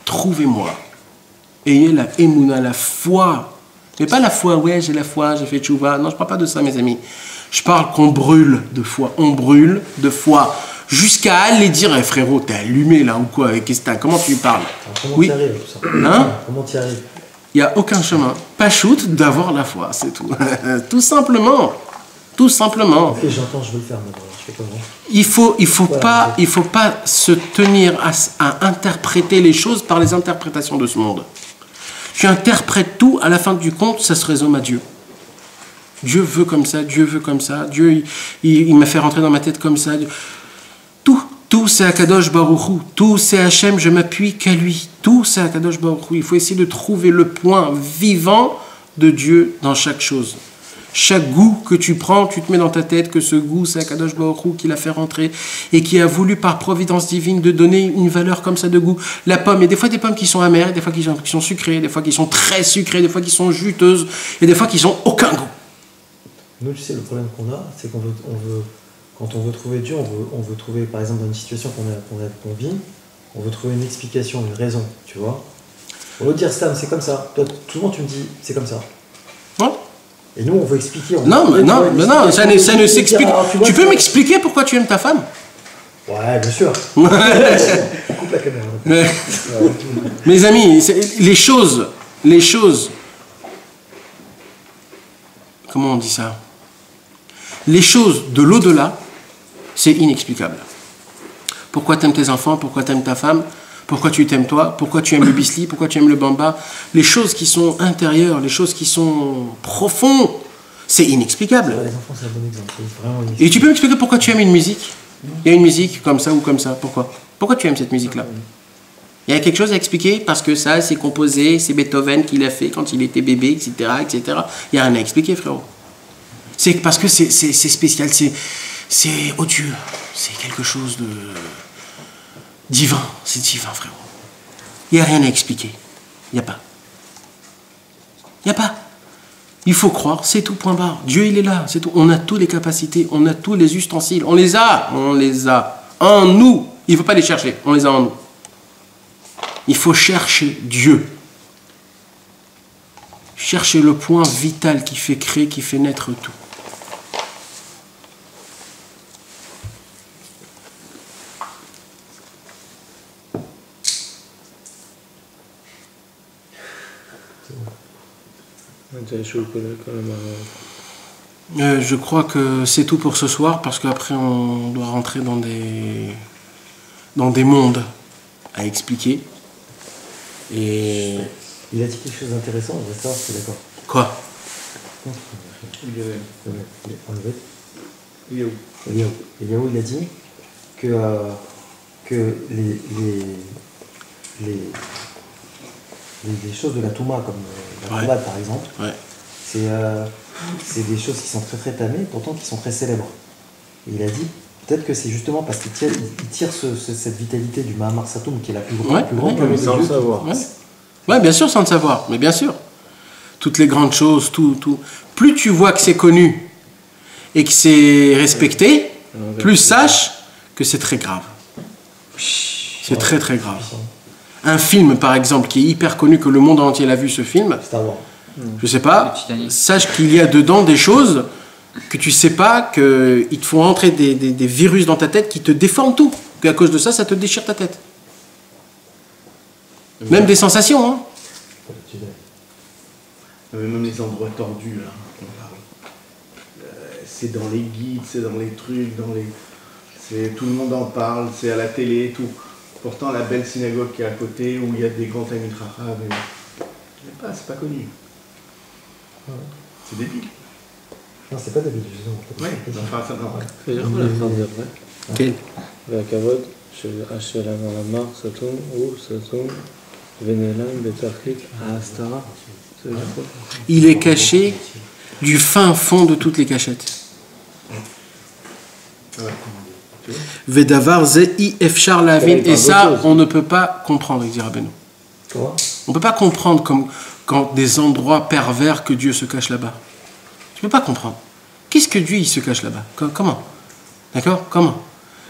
Trouvez-moi. Ayez la émouna, la foi. Mais pas la foi, ouais, j'ai la foi, j'ai fait tchouva. Non, je ne parle pas de ça, mes amis. Je parle qu'on brûle de foi. On brûle de foi. Jusqu'à aller dire, hey, frérot, t'es allumé là ou quoi? Comment tu parles? Comment tu y arrives tout ça? Comment tu y arrives? Il n'y a aucun chemin. Pas shoot d'avoir la foi, c'est tout. Tout simplement. Tout simplement. Ok, j'entends, je veux le faire maintenant. Je fais comment? Il faut pas se tenir à interpréter les choses par les interprétations de ce monde. Tu interprètes tout, à la fin du compte, ça se résume à Dieu. Dieu veut comme ça, Dieu veut comme ça, Dieu il m'a fait rentrer dans ma tête comme ça. Tout c'est Akadosh Baruch Hu, tout c'est Hachem, je m'appuie qu'à lui. Tout c'est Akadosh Baruch Hu. Il faut essayer de trouver le point vivant de Dieu dans chaque chose. Chaque goût que tu prends, tu te mets dans ta tête que ce goût c'est Akadosh Baruch Hu qui l'a fait rentrer et qui a voulu par providence divine de donner une valeur comme ça de goût. La pomme, il y a des fois des pommes qui sont amères, des fois qui sont sucrées, des fois qui sont très sucrées, des fois qui sont juteuses et des fois qui n'ont aucun goût. Nous, tu sais, le problème qu'on a, c'est qu'on veut, quand on veut trouver Dieu, on veut trouver, par exemple, dans une situation qu'on vit, on veut trouver une explication, une raison, tu vois. On veut dire, Stam, c'est comme ça. Toi, souvent, tu me dis, c'est comme ça. Ouais. Et nous, on veut expliquer. Non, ça ne s'explique. Tu peux m'expliquer pourquoi tu aimes ta femme? Ouais, bien sûr. Coupe la caméra. Mes amis, les choses. Comment on dit ça? Les choses de l'au-delà, c'est inexplicable. Pourquoi tu aimes tes enfants? Pourquoi tu aimes ta femme? Pourquoi tu t'aimes toi? Pourquoi tu aimes le bisli? Pourquoi tu aimes le bamba? Les choses qui sont intérieures, les choses qui sont profondes, C'est inexplicable. Les enfants, c'est un bon exemple. C'est vraiment Et tu peux m'expliquer pourquoi tu aimes une musique? Il y a une musique comme ça ou comme ça. Pourquoi tu aimes cette musique-là? Il y a quelque chose à expliquer parce que ça, c'est composé, c'est Beethoven qui l'a fait quand il était bébé, etc., etc. Il n'y a rien à expliquer, frérot. C'est parce que c'est spécial, c'est odieux, c'est quelque chose de divin, c'est divin, frérot. Il n'y a rien à expliquer. Il n'y a pas. Il n'y a pas. Il faut croire, c'est tout, point barre. Dieu, il est là, c'est tout. On a toutes les capacités, on a tous les ustensiles. On les a en nous. Il ne faut pas les chercher, on les a en nous. Il faut chercher Dieu. Chercher le point vital qui fait créer, qui fait naître tout. Je crois que c'est tout pour ce soir parce qu'après on doit rentrer dans des mondes à expliquer. Et il a dit quelque chose d'intéressant, je vais savoir si tu es d'accord. Quoi? Eliaou, il a dit que les choses de la Touma, comme la Touma par exemple, c'est des choses qui sont très très tamées, pourtant qui sont très célèbres. Et il a dit, peut-être que c'est justement parce qu'il tire cette vitalité du Mahamar Satoum, qui est la plus grande, mais sans le savoir. Ouais, bien sûr, sans le savoir, mais bien sûr. Toutes les grandes choses, tout. Plus tu vois que c'est connu et que c'est respecté, plus sache que c'est très grave. C'est très très grave. Un film, par exemple, qui est hyper connu, que le monde entier l'a vu, ce film, je sais pas, sache qu'il y a dedans des choses que tu sais pas, qu'ils te font rentrer des virus dans ta tête qui te déforment tout. Qu'à cause de ça, ça te déchire ta tête. Même des sensations, hein. Même les endroits tordus, là, on parle. C'est dans les guides, c'est dans les trucs, tout le monde en parle, c'est à la télé et tout. Pourtant, la belle synagogue qui est à côté, où il y a des grands Talmid Chacham, c'est pas connu. C'est débile. Non, c'est pas débile, justement. Oui, enfin, ça, non. C'est dire quoi la phrase d'après? Quel? Vakavod, Hashem Alamar, Satoum, ou Satoum, Venelam, Betarkik, Astara. Il est caché du fin fond de toutes les cachettes. Vedavar Zei Efchar Lavin. Et ça, on ne peut pas comprendre, dit Rabbeinu. On ne peut pas comprendre comme quand des endroits pervers que Dieu se cache là-bas. Tu ne peux pas comprendre. Qu'est-ce que Dieu il se cache là-bas? Comment? D'accord? Comment?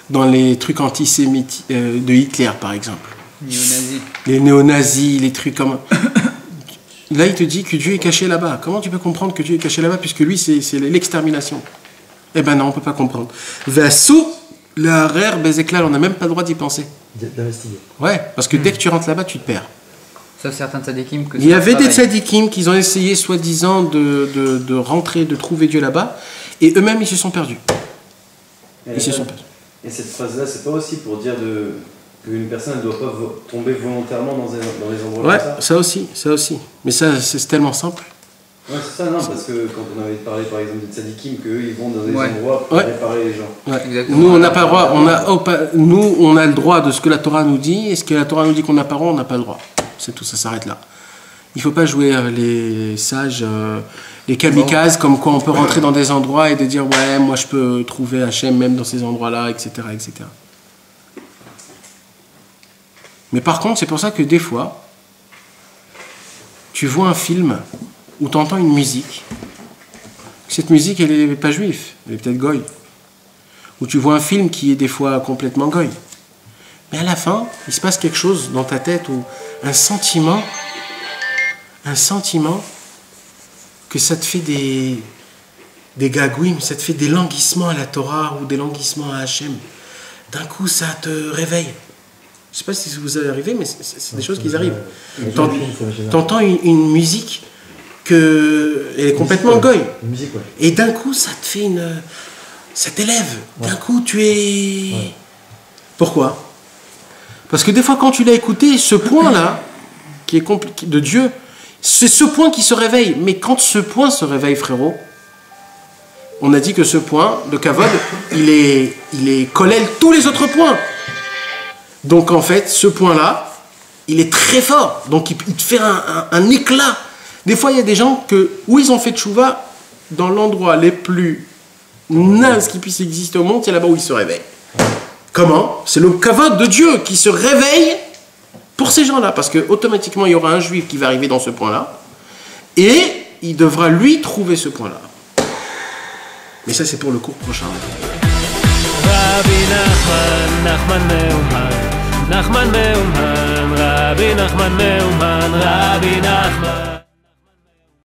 Dans les trucs antisémites de Hitler, par exemple. Néo-nazis. Les néo-nazis, les trucs comme... Là, il te dit que Dieu est caché là-bas. Comment tu peux comprendre que Dieu est caché là-bas puisque lui, c'est l'extermination? Eh ben non, on ne peut pas comprendre. Vassou, la rare Bézéclal, on n'a même pas le droit d'y penser. D'investiguer. Ouais, parce que dès que tu rentres là-bas, tu te perds. Sauf certains tzadikim que il y avait des tzadikim qui ont essayé, soi-disant, de rentrer, de trouver Dieu là-bas, et eux-mêmes, ils se sont perdus. Ils se sont perdus. Et cette phrase-là, c'est pas aussi pour dire qu'une personne ne doit pas tomber volontairement dans les endroits comme ça? Ouais, ça aussi. Mais ça, c'est tellement simple. Ouais, c'est ça, non, parce que quand on avait parlé par exemple des tzadikim, qu'eux ils vont dans des endroits pour réparer les gens. Ouais. Nous, on n'a pas le droit, nous, on a le droit de ce que la Torah nous dit, et ce que la Torah nous dit qu'on n'a pas le droit, on n'a pas le droit. C'est tout, ça s'arrête là. Il ne faut pas jouer les sages, les kamikazes, comme quoi on peut rentrer dans des endroits et de dire ouais, moi je peux trouver Hachem même dans ces endroits-là, etc., etc. Mais par contre, c'est pour ça que des fois, tu vois un film où tu entends une musique. Cette musique, elle n'est pas juive, elle est peut-être goy. Ou tu vois un film qui est des fois complètement goy. Mais à la fin, il se passe quelque chose dans ta tête ou un sentiment que ça te fait des gagouim, ça te fait des languissements à la Torah ou des languissements à Hachem. D'un coup, ça te réveille. Je ne sais pas si ça vous est arrivé, mais c'est des choses qui arrivent. T'entends une musique elle est complètement goy. Et d'un coup, ça te fait ça t'élève. D'un coup, tu es... Pourquoi? Parce que des fois, quand tu l'as écouté, ce point-là, qui est compliqué de Dieu, c'est ce point qui se réveille. Mais quand ce point se réveille, frérot, on a dit que ce point de kavod, il collèle tous les autres points. Donc en fait, ce point-là, il est très fort. Donc il te fait un éclat. Des fois, il y a des gens où ils ont fait tchouva dans l'endroit les plus nazes qui puisse exister au monde, c'est là-bas où ils se réveillent. Comment? C'est le kavod de Dieu qui se réveille pour ces gens-là. Parce que automatiquement, il y aura un juif qui va arriver dans ce point-là. Et il devra lui trouver ce point-là. Mais ça, c'est pour le cours prochain. Rabbi Nachman Meuman, Rabbi Nachman Meuman, Rabbi Nachman.